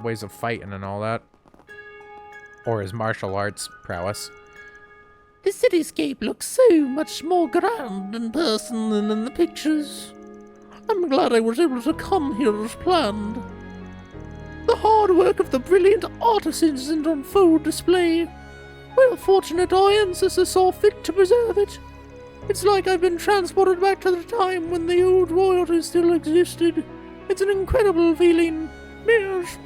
ways of fighting and all that. Or his martial arts prowess. The cityscape looks so much more grand in person than in the pictures. I'm glad I was able to come here as planned. The hard work of the brilliant artisans isn't on full display. We're fortunate our ancestors saw fit to preserve it. It's like I've been transported back to the time when the old royalty still existed. It's an incredible feeling. Yes.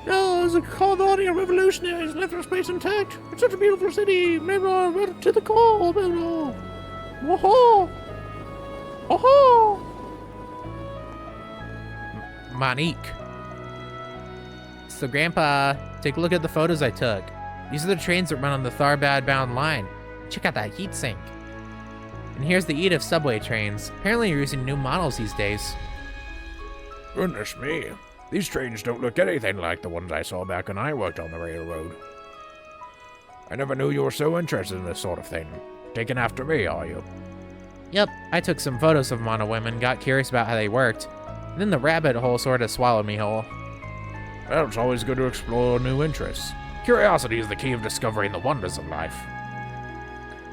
Now, as a Carvania revolutionaries left our space intact, it's such a beautiful city. Maybe right to the core. Whoa! Oh! Monique. So, Grandpa, take a look at the photos I took. These are the trains that run on the Tharbad-bound line. Check out that heat sink. And here's the Edith subway trains. Apparently you're using new models these days. Goodness me. These trains don't look anything like the ones I saw back when I worked on the railroad. I never knew you were so interested in this sort of thing. Taking after me, are you? Yep, I took some photos of Mono women, got curious about how they worked, and then the rabbit hole sort of swallowed me whole. Well, it's always good to explore new interests. Curiosity is the key of discovering the wonders of life.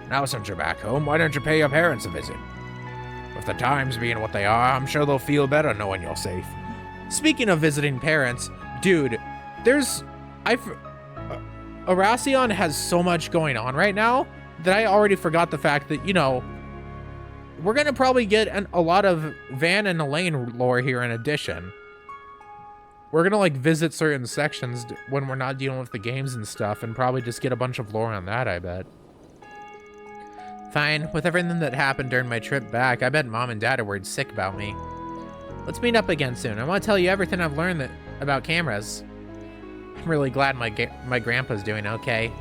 Now, since you're back home, why don't you pay your parents a visit? With the times being what they are, I'm sure they'll feel better knowing you're safe. Speaking of visiting parents, dude, Oración has so much going on right now that I already forgot the fact that, you know, we're gonna probably get a lot of Van and Elaine lore here in addition. We're gonna, like, visit certain sections when we're not dealing with the games and stuff and probably just get a bunch of lore on that, I bet. Fine, with everything that happened during my trip back, I bet Mom and Dad are worried sick about me. Let's meet up again soon. I want to tell you everything I've learned about cameras. I'm really glad my grandpa's doing okay.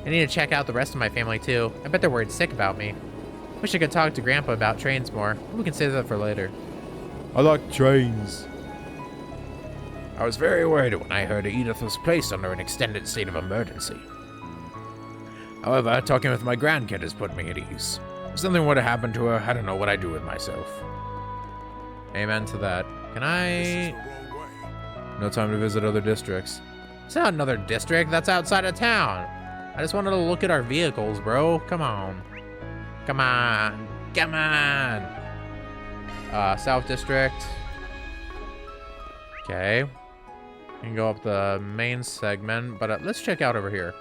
I need to check out the rest of my family too. I bet they're worried sick about me. Wish I could talk to Grandpa about trains more. We can save that for later. I like trains. I was very worried when I heard Edith was placed under an extended state of emergency. However, talking with my grandkid has put me at ease. If something were to happen to her, I don't know what I'd do with myself. Amen to that. Can I... No time to visit other districts. It's not another district. That's outside of town. I just wanted to look at our vehicles, bro. Come on. Come on. Come on. South District. Okay. We can go up the main segment, but let's check out over here.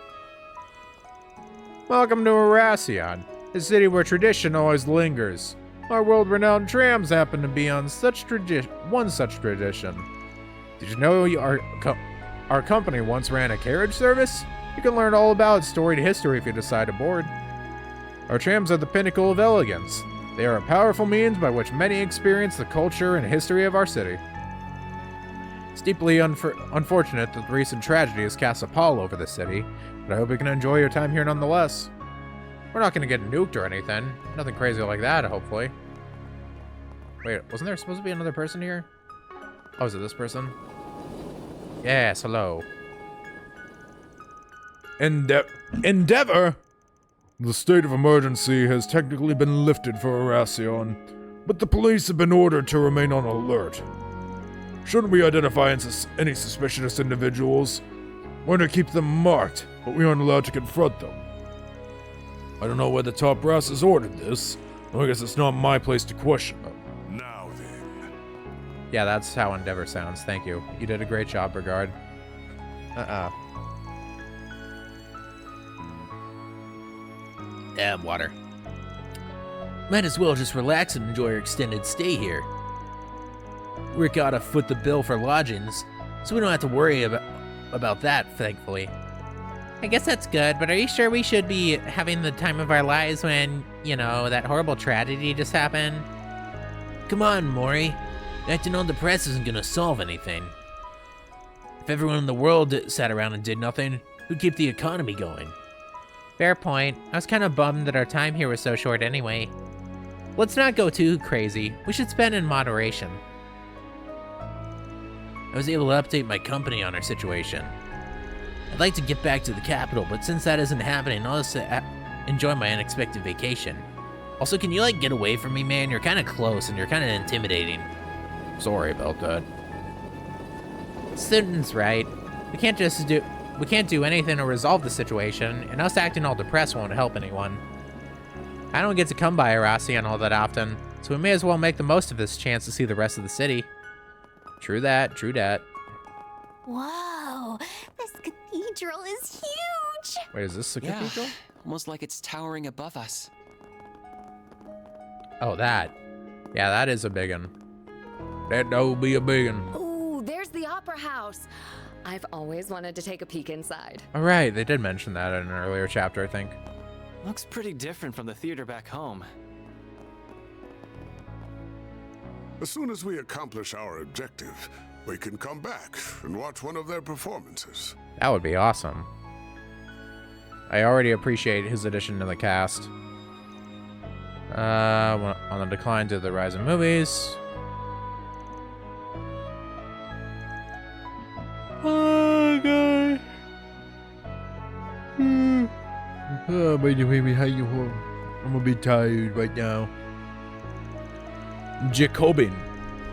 Welcome to Oración, a city where tradition always lingers. Our world-renowned trams happen to be on one such tradition. Did you know our company once ran a carriage service? You can learn all about its storied history if you decide to board. Our trams are the pinnacle of elegance. They are a powerful means by which many experience the culture and history of our city. It's deeply unfortunate that the recent tragedy has cast a pall over the city, but I hope you can enjoy your time here nonetheless. We're not gonna get nuked or anything. Nothing crazy like that, hopefully. Wait, wasn't there supposed to be another person here? Oh, is it this person? Yes, hello. Endeavor? The state of emergency has technically been lifted for Oración, but the police have been ordered to remain on alert. Shouldn't we identify any suspicious individuals? We're to keep them marked, but we aren't allowed to confront them. I don't know why the top brass has ordered this. I guess it's not my place to question them. Now then. Yeah, that's how Endeavor sounds. Thank you. You did a great job, Regard. Water. Might as well just relax and enjoy our extended stay here. We gotta foot the bill for lodgings, so we don't have to worry about that, thankfully. I guess that's good, but are you sure we should be having the time of our lives when, you know, that horrible tragedy just happened? Come on, Mori. Acting on the press isn't gonna solve anything. If everyone in the world sat around and did nothing, who'd keep the economy going? Fair point. I was kind of bummed that our time here was so short anyway. Let's not go too crazy. We should spend in moderation. I was able to update my company on our situation. I'd like to get back to the capital, but since that isn't happening, I'll just enjoy my unexpected vacation. Also, can you, like, get away from me, man? You're kind of close, and you're kind of intimidating. Sorry about that. Student's right. We can't do anything to resolve the situation, and us acting all depressed won't help anyone. I don't get to come by Oración all that often, so we may as well make the most of this chance to see the rest of the city. True that, true dat. Whoa, this cathedral is huge! Wait, is this the cathedral? Almost like it's towering above us. Oh, that. Yeah, that is a big one. That would be a big one. Ooh, there's the opera house. I've always wanted to take a peek inside. All right, they did mention that in an earlier chapter, I think. Looks pretty different from the theater back home. As soon as we accomplish our objective, we can come back and watch one of their performances. That would be awesome. I already appreciate his addition to the cast. On the decline to the rise of movies. Oh, God. Oh, baby, how you home? I'm a bit tired right now. Jacobin.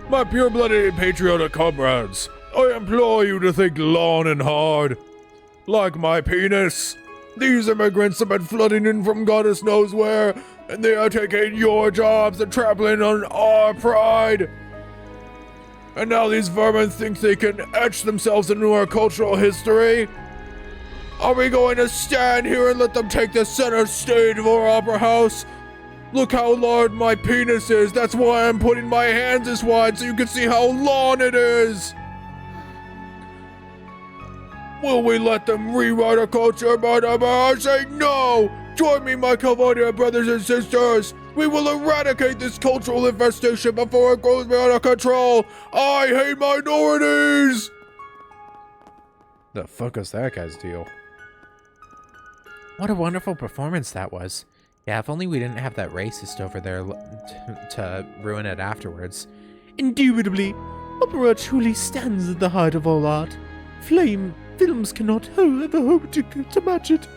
My pure-blooded and patriotic comrades, I implore you to think long and hard. Like my penis, these immigrants have been flooding in from goddess knows where, and they are taking your jobs and trampling on our pride. And now these vermin think they can etch themselves into our cultural history? Are we going to stand here and let them take the center stage of our opera house? Look how large my penis is. That's why I'm putting my hands this wide so you can see how long it is. Will we let them rewrite our culture? I say no! Join me, my California brothers and sisters! We will eradicate this cultural infestation before it goes beyond our control! I hate minorities! The fuck is that guy's deal? What a wonderful performance that was. Yeah, if only we didn't have that racist over there to ruin it afterwards. Indubitably, opera truly stands at the heart of all art. Films cannot, however, hope to match it.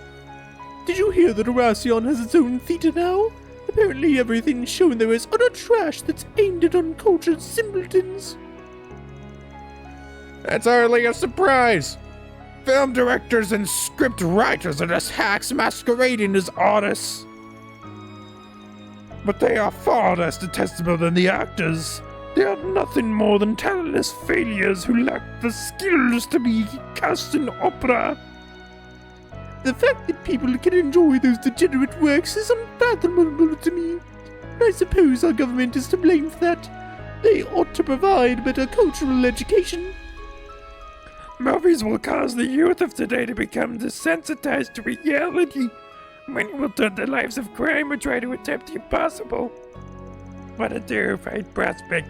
Did you hear that Oración has its own theater now? Apparently everything shown there is utter trash that's aimed at uncultured simpletons. That's hardly a surprise. Film directors and script writers are just hacks masquerading as artists. But they are far less detestable than the actors. They are nothing more than talentless failures who lack the skills to be cast in opera. The fact that people can enjoy those degenerate works is unfathomable to me. I suppose our government is to blame for that. They ought to provide better cultural education. Movies will cause the youth of today to become desensitized to reality. Many will turn their lives of crime or try to attempt the impossible. What a terrifying prospect.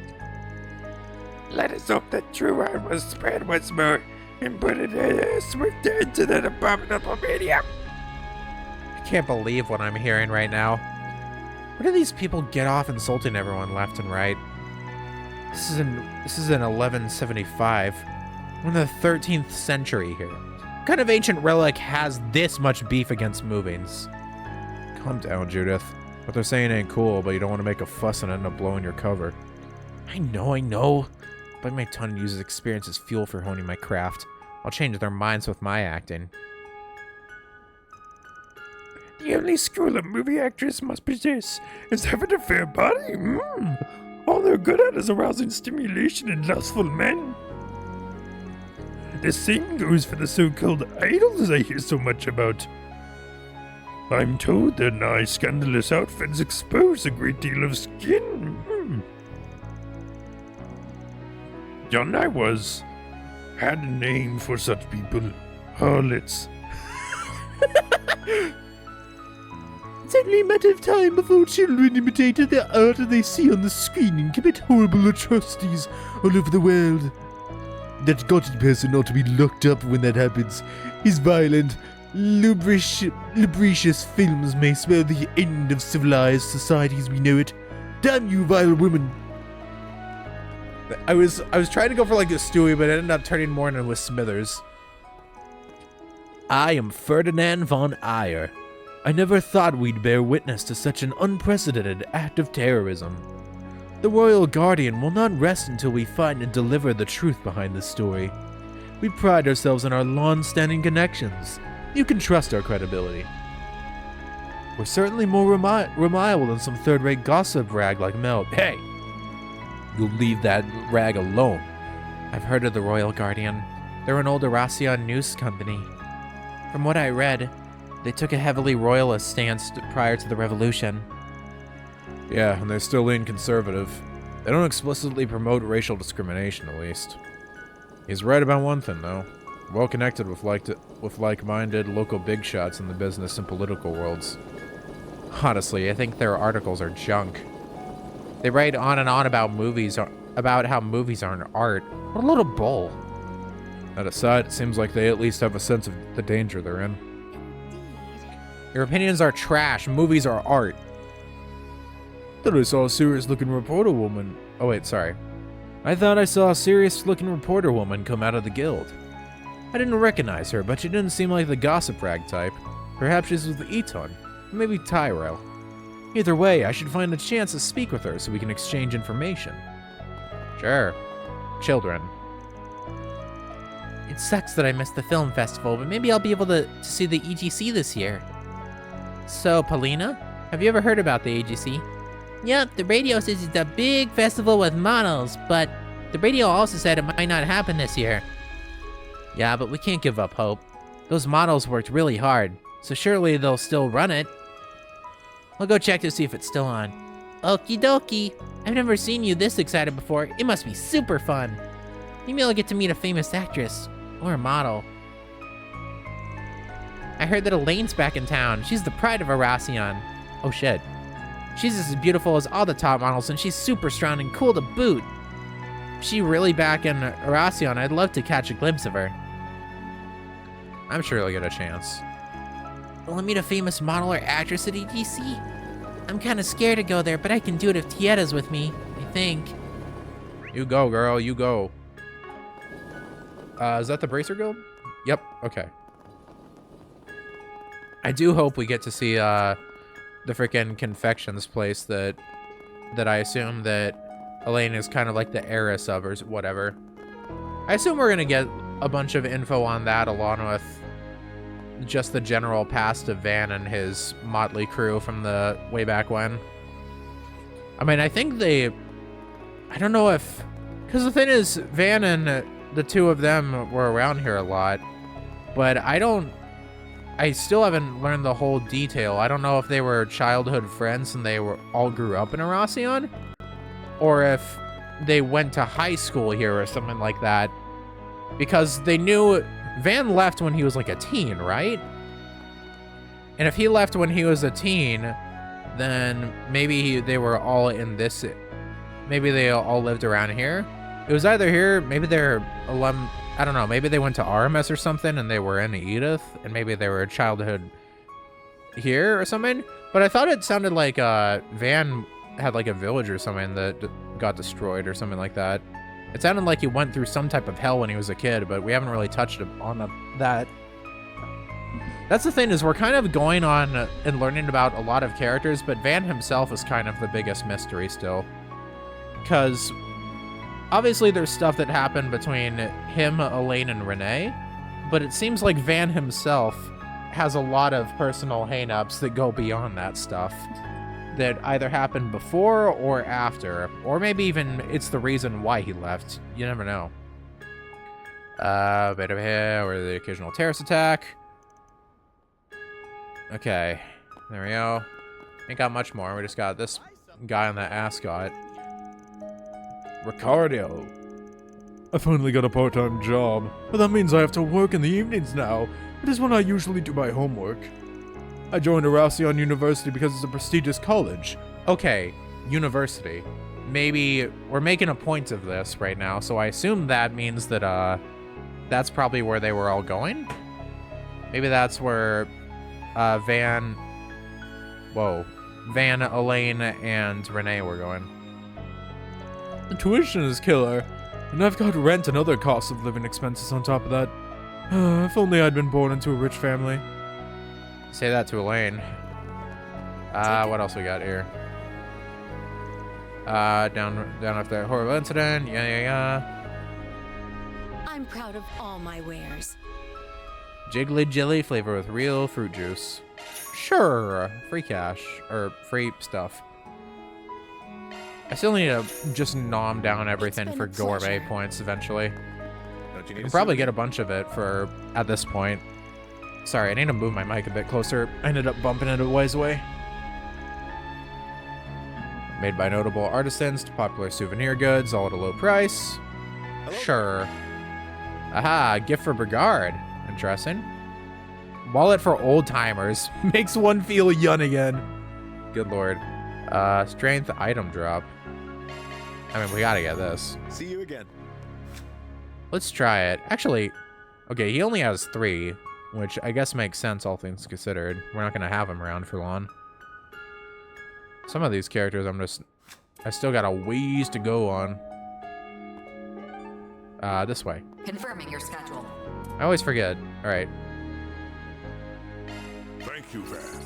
Let us hope that true art will spread once more and put a swift end to that abominable medium. I can't believe what I'm hearing right now. Where do these people get off insulting everyone left and right? This is in 1175. We're in the 13th century here. kind of ancient relic has this much beef against movings? Calm down, Judith. What they're saying ain't cool, but you don't want to make a fuss and end up blowing your cover. I know. But my tongue and use his experience as fuel for honing my craft. I'll change their minds with my acting. The only skill a movie actress must possess is having a fair body. All they're good at is arousing stimulation in lustful men. The same goes for the so-called idols I hear so much about. I'm told their nigh scandalous outfits expose a great deal of skin. Young I was, had a name for such people, harlots. It's only a matter of time before children imitate the art they see on the screen and commit horrible atrocities all over the world. That gotted person ought to be locked up when that happens. His violent, lubricious films may spell the end of civilized society as we know it. Damn you, vile woman! I was trying to go for like a Stewie, but it ended up turning more into a Smithers. I am Ferdinand von Ayer. I never thought we'd bear witness to such an unprecedented act of terrorism. The Royal Guardian will not rest until we find and deliver the truth behind this story. We pride ourselves on our long-standing connections. You can trust our credibility. We're certainly more reliable than some third-rate gossip rag like Mel. Hey! You'll leave that rag alone. I've heard of the Royal Guardian. They're an old Oración news company. From what I read, they took a heavily royalist stance prior to the revolution. Yeah, and they still lean conservative. They don't explicitly promote racial discrimination, at least. He's right about one thing, though. Well connected with like-minded local big shots in the business and political worlds. Honestly, I think their articles are junk. They write on and on about movies, about how movies aren't art. What a load of bull. That aside, it seems like they at least have a sense of the danger they're in. Your opinions are trash. Movies are art. Thought I saw a serious-looking reporter woman. Oh wait, sorry. I thought I saw a serious-looking reporter woman come out of the guild. I didn't recognize her, but she didn't seem like the gossip rag type. Perhaps she's with Eton, maybe Tyrell. Either way, I should find a chance to speak with her so we can exchange information. Sure. Children. It sucks that I missed the film festival, but maybe I'll be able to see the EGC this year. So, Paulina, have you ever heard about the EGC? Yep, the radio says it's a big festival with models, but the radio also said it might not happen this year. Yeah, but we can't give up hope. Those models worked really hard, so surely they'll still run it. I'll go check to see if it's still on. Okie dokie. I've never seen you this excited before. It must be super fun. Maybe I'll get to meet a famous actress. Or a model. I heard that Elaine's back in town. She's the pride of Oración. Oh shit. She's as beautiful as all the top models, and she's super strong and cool to boot. If she's really back in Oración, I'd love to catch a glimpse of her. I'm sure you'll get a chance. Will I meet a famous model or actress at EGC? I'm kind of scared to go there, but I can do it if Tieda's with me, I think. You go, girl, you go. Is that the Bracer Guild? Yep, okay. I do hope we get to see the freaking confections place that I assume that Elaine is kind of like the heiress of, or whatever. I assume we're gonna get a bunch of info on that along with just the general past of Van and his motley crew from the way back when. I mean, I think I don't know if, because the thing is, Van and the two of them were around here a lot, but I still haven't learned the whole detail. I don't know if they were childhood friends and they all grew up in Oración, or if they went to high school here or something like that, because they knew Van left when he was like a teen, right? And if he left when he was a teen, then maybe they were all in this, maybe they all lived around here. It was either here, maybe they're alum, I don't know, maybe they went to RMS or something and they were in Edith, and maybe they were childhood here or something. But I thought it sounded like Van had like a village or something that got destroyed or something like that. It sounded like he went through some type of hell when he was a kid, but we haven't really touched on that That's the thing, is we're kind of going on and learning about a lot of characters, but Van himself is kind of the biggest mystery still. Because obviously there's stuff that happened between him, Elaine, and Renee, but it seems like Van himself has a lot of personal hang-ups that go beyond that stuff, that either happened before or after, or maybe even it's the reason why he left. You never know. Bit of hair, or the occasional terrorist attack. Okay, there we go. Ain't got much more. We just got this guy on the ascot. Ricardo. I finally got a part-time job, but that means I have to work in the evenings now. It is when I usually do my homework. I joined Oración University because it's a prestigious college. Okay, university. Maybe we're making a point of this right now, so I assume that means that, that's probably where they were all going? Maybe that's where, Van, Elaine, and Renee were going. The tuition is killer, and I've got rent and other costs of living expenses on top of that. If only I'd been born into a rich family. Say that to Elaine. What else we got here? Down after that horrible incident. Yeah. I'm proud of all my wares. Jiggly jelly flavor with real fruit juice. Sure. Free cash. Or free stuff. I still need to just nom down everything for gourmet points eventually. You can probably get a bunch of it for at this point. Sorry, I need to move my mic a bit closer. I ended up bumping it a ways away. Made by notable artisans to popular souvenir goods, all at a low price. Hello. Sure. Aha, gift for Brigard. Interesting. Wallet for old timers. Makes one feel young again. Good lord. Strength item drop. I mean, we gotta get this. See you again. Let's try it. Actually, okay, he only has 3, which I guess makes sense, all things considered. We're not gonna have him around for long. Some of these characters, I still got a ways to go on. This way. Confirming your schedule. I always forget. All right. Thank you, Van.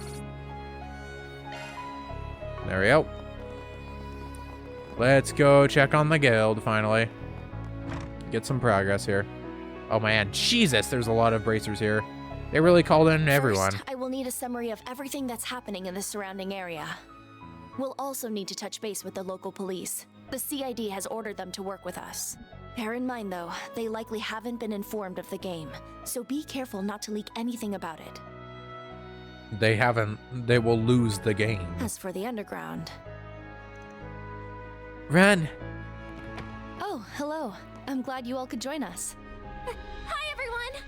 There we go. Let's go check on the guild, finally. Get some progress here. Oh man, Jesus, there's a lot of bracers here. They really called in everyone. First, I will need a summary of everything that's happening in the surrounding area. We'll also need to touch base with the local police. The CID has ordered them to work with us. Bear in mind, though, they likely haven't been informed of the game, so be careful not to leak anything about it. They haven't. They will lose the game. As for the underground... Run! Oh, hello. I'm glad you all could join us. Hi, everyone!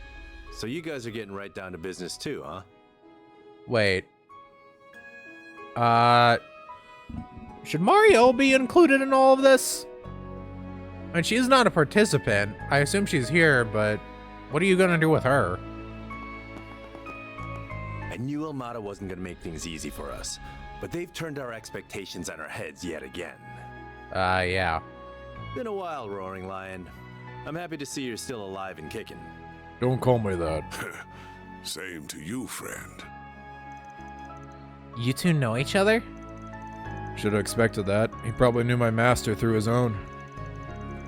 So you guys are getting right down to business too, huh? Wait. Should Mario be included in all of this? I mean, she's not a participant. I assume she's here, but what are you gonna do with her? I knew Almada wasn't gonna make things easy for us, but they've turned our expectations on our heads yet again. Yeah. Been a while, Roaring Lion. I'm happy to see you're still alive and kicking. Don't call me that. Same to you, friend. You two know each other? Should have expected that. He probably knew my master through his own.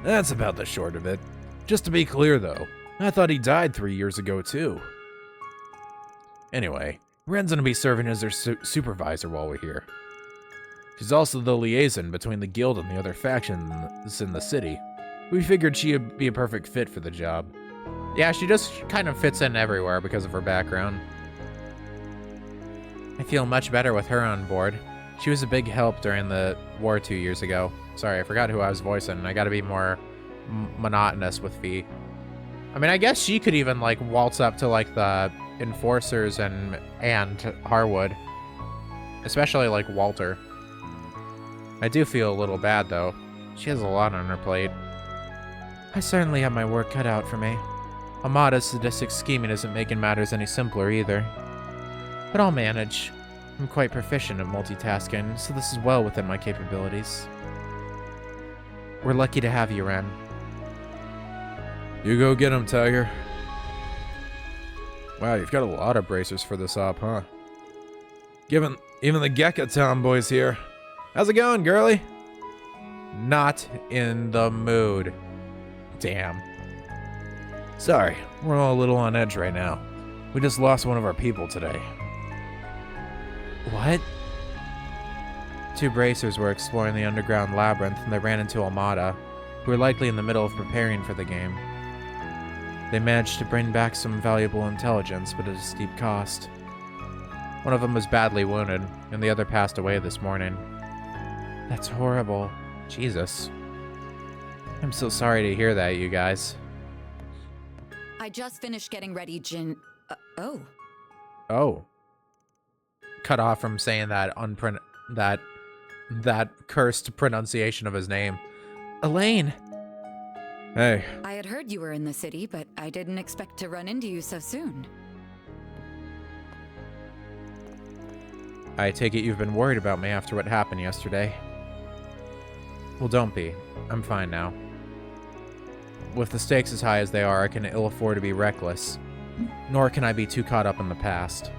That's about the short of it. Just to be clear, though, I thought he died 3 years ago, too. Anyway, Ren's gonna be serving as their supervisor while we're here. She's also the liaison between the guild and the other factions in the city. We figured she'd be a perfect fit for the job. Yeah, she just kind of fits in everywhere because of her background. I feel much better with her on board. She was a big help during the war 2 years ago. Sorry, I forgot who I was voicing. I gotta be more monotonous with V. I mean, I guess she could even, like, waltz up to, like, the enforcers and Harwood. Especially, like, Walter. I do feel a little bad, though. She has a lot on her plate. I certainly have my work cut out for me. Amada's sadistic scheming isn't making matters any simpler, either. But I'll manage. I'm quite proficient at multitasking, so this is well within my capabilities. We're lucky to have you, Ren. You go get him, Tiger. Wow, you've got a lot of bracers for this op, huh? Even the Gekka Town boys here. How's it going, girly? Not in the mood. Damn. Sorry, we're all a little on edge right now. We just lost one of our people today. What? 2 bracers were exploring the underground labyrinth and they ran into Almada, who were likely in the middle of preparing for the game. They managed to bring back some valuable intelligence, but at a steep cost. One of them was badly wounded, and the other passed away this morning. That's horrible. Jesus. I'm so sorry to hear that, you guys. I just finished getting ready, Jin. Oh. Oh. Cut off from saying that that cursed pronunciation of his name. Elaine! Hey. I had heard you were in the city, but I didn't expect to run into you so soon. I take it you've been worried about me after what happened yesterday. Well, don't be. I'm fine now. With the stakes as high as they are, I can ill afford to be reckless. Nor can I be too caught up in the past.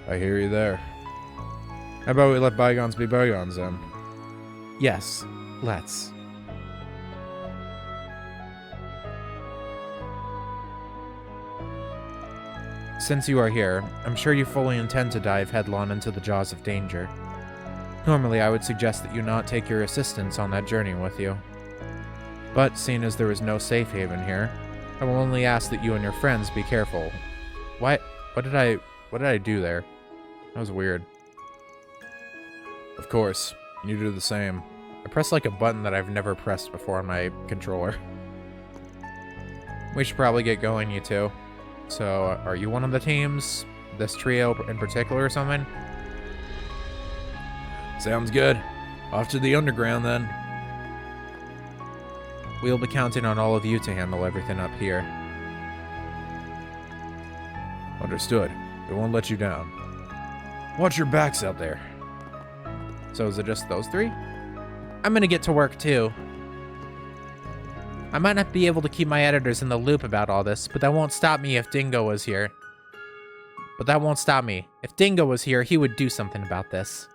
I hear you there. How about we let bygones be bygones, then? Yes, let's. Since you are here, I'm sure you fully intend to dive headlong into the jaws of danger. Normally, I would suggest that you not take your assistants on that journey with you. But seeing as there is no safe haven here, I will only ask that you and your friends be careful. What did I do there? That was weird. Of course, you do the same. I pressed like a button that I've never pressed before on my controller. We should probably get going, you two. So, are you one of the teams? This trio in particular or something? Sounds good. Off to the underground, then. We'll be counting on all of you to handle everything up here. Understood. We won't let you down. Watch your backs out there. So is it just those 3? I'm gonna get to work too. I might not be able to keep my editors in the loop about all this, but that won't stop me if Dingo was here. If Dingo was here, he would do something about this.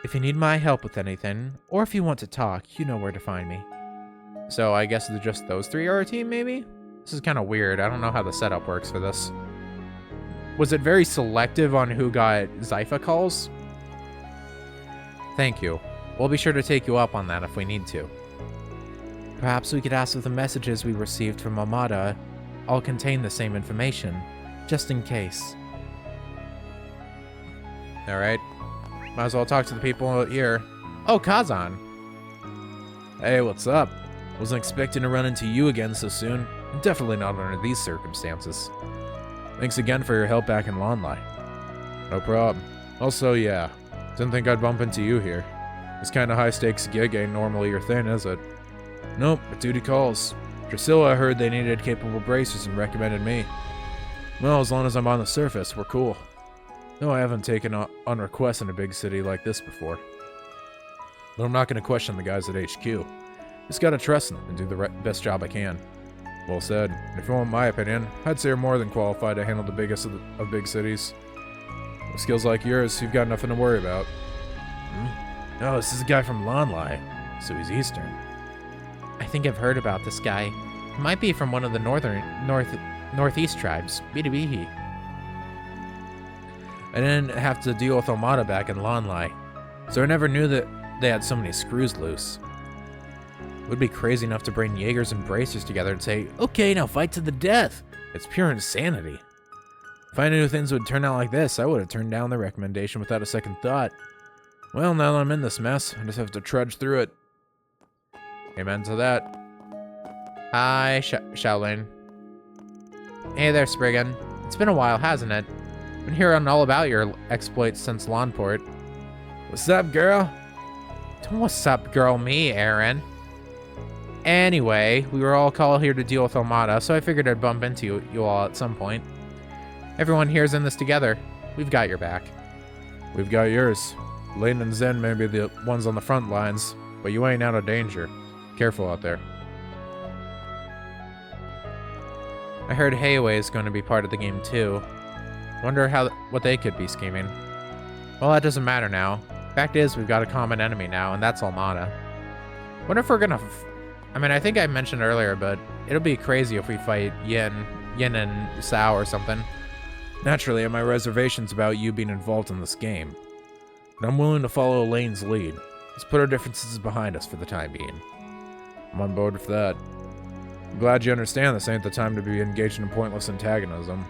If you need my help with anything, or if you want to talk, you know where to find me. So I guess just those 3 are a team, maybe? This is kind of weird. I don't know how the setup works for this. Was it very selective on who got Zypha calls? Thank you. We'll be sure to take you up on that if we need to. Perhaps we could ask if the messages we received from Almada all contain the same information, just in case. Alright. Might as well talk to the people here. Oh, Kazan! Hey, what's up? Wasn't expecting to run into you again so soon. Definitely not under these circumstances. Thanks again for your help back in Lonlai. No problem. Also, yeah, didn't think I'd bump into you here. This kind of high-stakes gig ain't normally your thing, is it? Nope, but duty calls. Drusilla heard they needed capable bracers and recommended me. Well, as long as I'm on the surface, we're cool. No, I haven't taken on requests in a big city like this before. But I'm not going to question the guys at HQ. Just gotta trust them and do the best job I can. Well said. If you want my opinion, I'd say you're more than qualified to handle the biggest of big cities. With skills like yours, you've got nothing to worry about. No, this is a guy from Lonlai, so he's Eastern. I think I've heard about this guy. He might be from one of the northeast tribes. Bidibihi. I didn't have to deal with Almada back in Lonlai, so I never knew that they had so many screws loose. It would be crazy enough to bring Jaegers and bracers together and say, okay, now fight to the death. It's pure insanity. If I knew things would turn out like this, I would have turned down the recommendation without a second thought. Well, now that I'm in this mess, I just have to trudge through it. Amen to that. Hi, Shaolin. Hey there, Spriggan. It's been a while, hasn't it? Been hearing all about your exploits since Lawnport. What's up, girl? Don't what's up, girl me, Aaron. Anyway, we were all called here to deal with Almada, so I figured I'd bump into you all at some point. Everyone here's in this together. We've got your back. We've got yours. Lane and Zen may be the ones on the front lines, but you ain't out of danger. Careful out there. I heard Hayway is going to be part of the game too. Wonder what they could be scheming. Well, that doesn't matter now. Fact is, we've got a common enemy now, and that's Almada. Wonder if we're gonna... I mean, I think I mentioned earlier, but it'll be crazy if we fight Yin and Sao or something. Naturally, I have my reservations about you being involved in this game. But I'm willing to follow Elaine's lead. Let's put our differences behind us for the time being. I'm on board with that. I'm glad you understand this ain't the time to be engaged in pointless antagonism.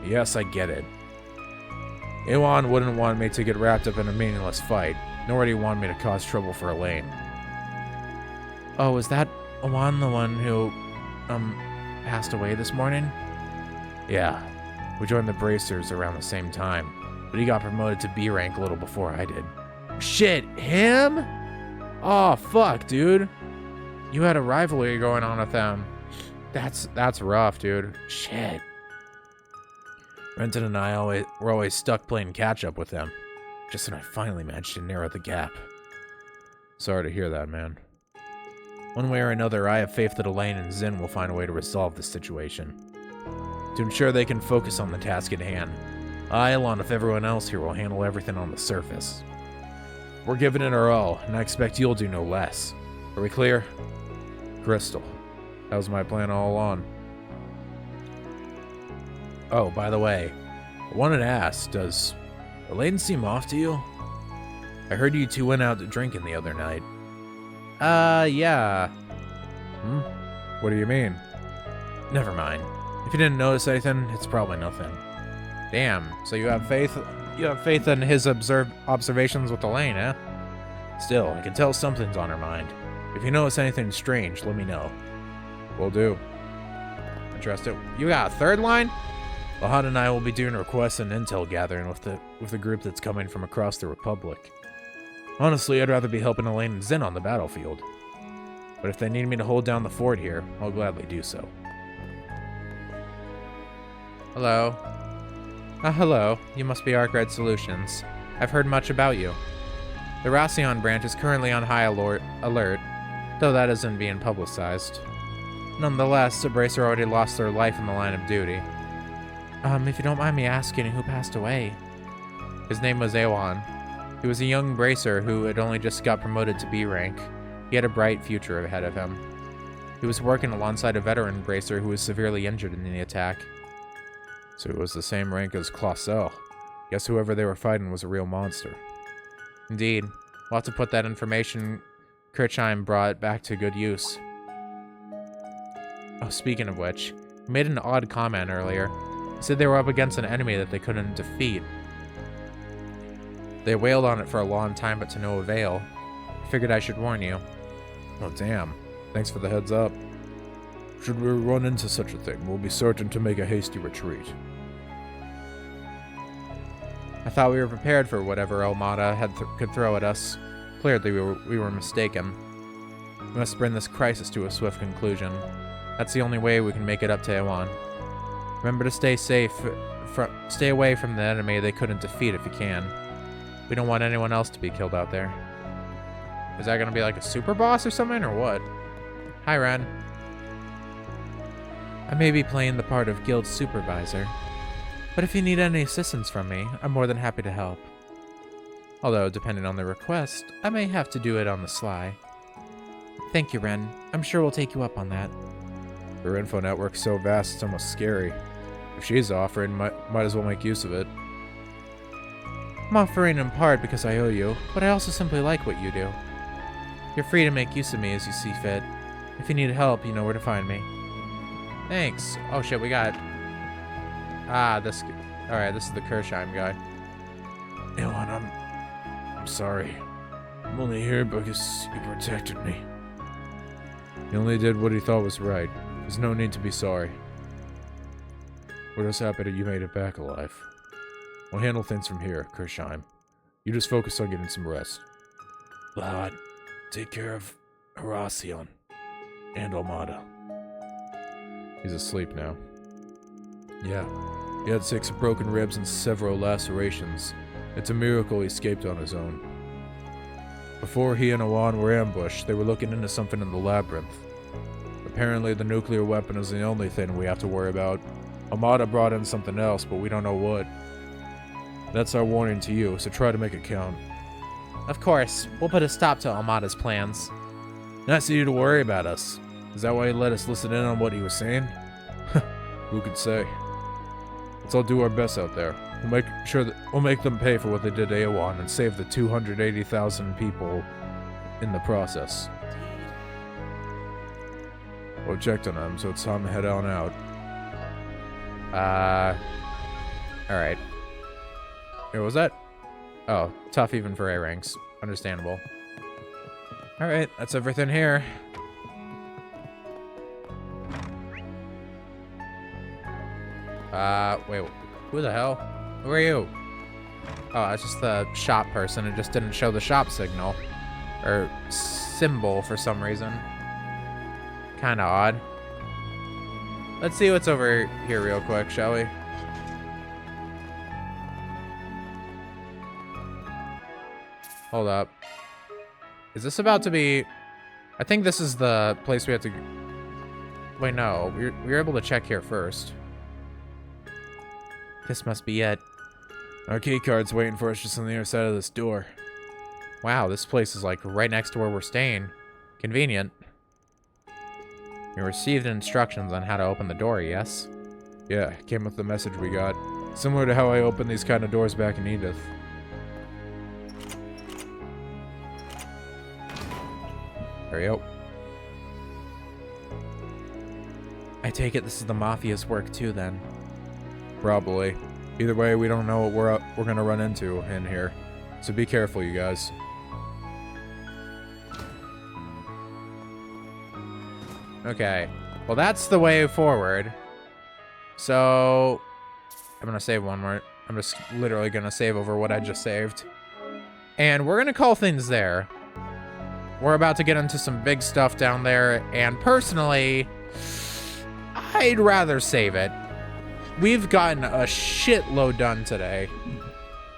Yes, I get it. Iwan wouldn't want me to get wrapped up in a meaningless fight, nor would he want me to cause trouble for Elaine. Oh, was that Iwan the one who, passed away this morning? Yeah. We joined the Bracers around the same time, but he got promoted to B rank a little before I did. Shit, him? Oh, fuck, dude. You had a rivalry going on with them. That's rough, dude. Shit. Renton and I were always stuck playing catch-up with them, just when I finally managed to narrow the gap. Sorry to hear that, man. One way or another, I have faith that Elaine and Zin will find a way to resolve this situation. To ensure they can focus on the task at hand, I, along with everyone else here, will handle everything on the surface. We're giving it our all, and I expect you'll do no less. Are we clear? Crystal. That was my plan all along. Oh, by the way, I wanted to ask, does Elaine seem off to you? I heard you two went out drinking the other night. Yeah. What do you mean? Never mind. If you didn't notice anything, it's probably nothing. Damn, so you have faith in his observations with Elaine, eh? Still, I can tell something's on her mind. If you notice anything strange, let me know. Will do. Interested. You got a third line? Lahan and I will be doing requests and intel gathering with the group that's coming from across the Republic. Honestly, I'd rather be helping Elaine and Zin on the battlefield. But if they need me to hold down the fort here, I'll gladly do so. Hello. Hello. You must be Arkwright Solutions. I've heard much about you. The Oración branch is currently on high alert, though that isn't being publicized. Nonetheless, a bracer already lost their life in the line of duty. If you don't mind me asking, who passed away? His name was Ewan. He was a young bracer who had only just got promoted to B rank. He had a bright future ahead of him. He was working alongside a veteran bracer who was severely injured in the attack. So it was the same rank as Clausel. Guess whoever they were fighting was a real monster. Indeed. We'll have to put that information Kirchheim brought back to good use. Oh, speaking of which, he made an odd comment earlier. He said they were up against an enemy that they couldn't defeat. They wailed on it for a long time, but to no avail. I figured I should warn you. Oh, damn. Thanks for the heads up. Should we run into such a thing, we'll be certain to make a hasty retreat. I thought we were prepared for whatever Almada could throw at us. Clearly, we were mistaken. We must bring this crisis to a swift conclusion. That's the only way we can make it up to Ewan. Remember to stay away from the enemy they couldn't defeat if you can. We don't want anyone else to be killed out there. Is that gonna be like a super boss or something, or what? Hi, Ren. I may be playing the part of guild supervisor, but if you need any assistance from me, I'm more than happy to help. Although, depending on the request, I may have to do it on the sly. Thank you, Ren. I'm sure we'll take you up on that. Her info network's so vast it's almost scary. If she's offering, might as well make use of it. I'm offering in part because I owe you, but I also simply like what you do. You're free to make use of me as you see fit. If you need help, you know where to find me. Thanks. Oh shit, we got... this... Alright, this is the Kirchheim guy. Ewan, I'm sorry. I'm only here because you protected me. He only did what he thought was right. There's no need to be sorry. We're just happy that you made it back alive. We'll handle things from here, Kirchheim. You just focus on getting some rest. Lad, take care of Oración and Almada. He's asleep now. Yeah, he had 6 broken ribs and several lacerations. It's a miracle he escaped on his own. Before he and Awan were ambushed, they were looking into something in the labyrinth. The Apparently the nuclear weapon is the only thing we have to worry about. Amada brought in something else, but we don't know what. That's our warning to you, so try to make it count. Of course, we'll put a stop to Amada's plans. Nice of you to worry about us. Is that why you let us listen in on what he was saying? Who could say? Let's all do our best out there. We'll make them pay for what they did to Awan and save the 280,000 people in the process. Well, checked on them, so it's time to head on out. Alright. What was that? Oh, tough even for A ranks. Understandable. Alright, that's everything here. Wait, who the hell? Who are you? Oh, it's just the shop person. It just didn't show the shop signal. Or symbol for some reason. Kinda odd. Let's see what's over here real quick, shall we? Hold up. Is this about to be... I think this is the place we have to... Wait, no. We were able to check here first. This must be it. Our key card's waiting for us just on the other side of this door. Wow, this place is like right next to where we're staying. Convenient. We received instructions on how to open the door, yes? Yeah, came with the message we got. Similar to how I opened these kind of doors back in Edith. There we go. I take it this is the Mafia's work too, then. Probably. Either way, we don't know what we're gonna run into in here. So be careful, you guys. Okay. Well, that's the way forward. So... I'm gonna save one more. I'm just literally gonna save over what I just saved. And we're gonna call things there. We're about to get into some big stuff down there, and personally, I'd rather save it. We've gotten a shitload done today.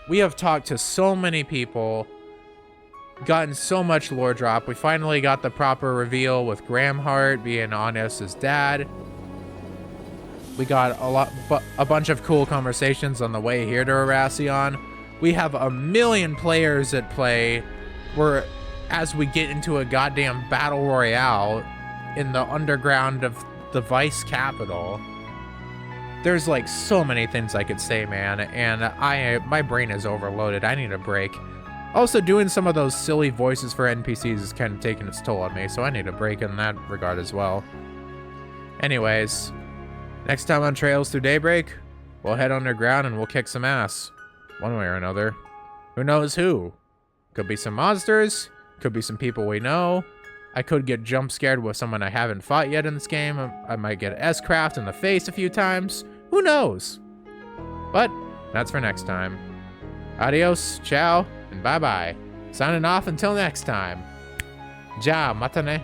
We have talked to so many people, gotten so much lore drop. We finally got the proper reveal with Gramhart being Honest's dad. We got a bunch of cool conversations on the way here to Oración. We have a million players at play. As we get into a goddamn battle royale in the underground of the Vice capital. There's like so many things I could say, man, and my brain is overloaded. I need a break. Also, doing some of those silly voices for NPCs is kind of taking its toll on me, so I need a break in that regard as well. Anyways, next time on Trails Through Daybreak, we'll head underground and we'll kick some ass. One way or another. Who knows who? Could be some monsters, could be some people we know. I could get jump scared with someone I haven't fought yet in this game. I might get S-Craft in the face a few times. Who knows? But that's for next time. Adios, ciao, and bye-bye. Signing off until next time. Ja, matane.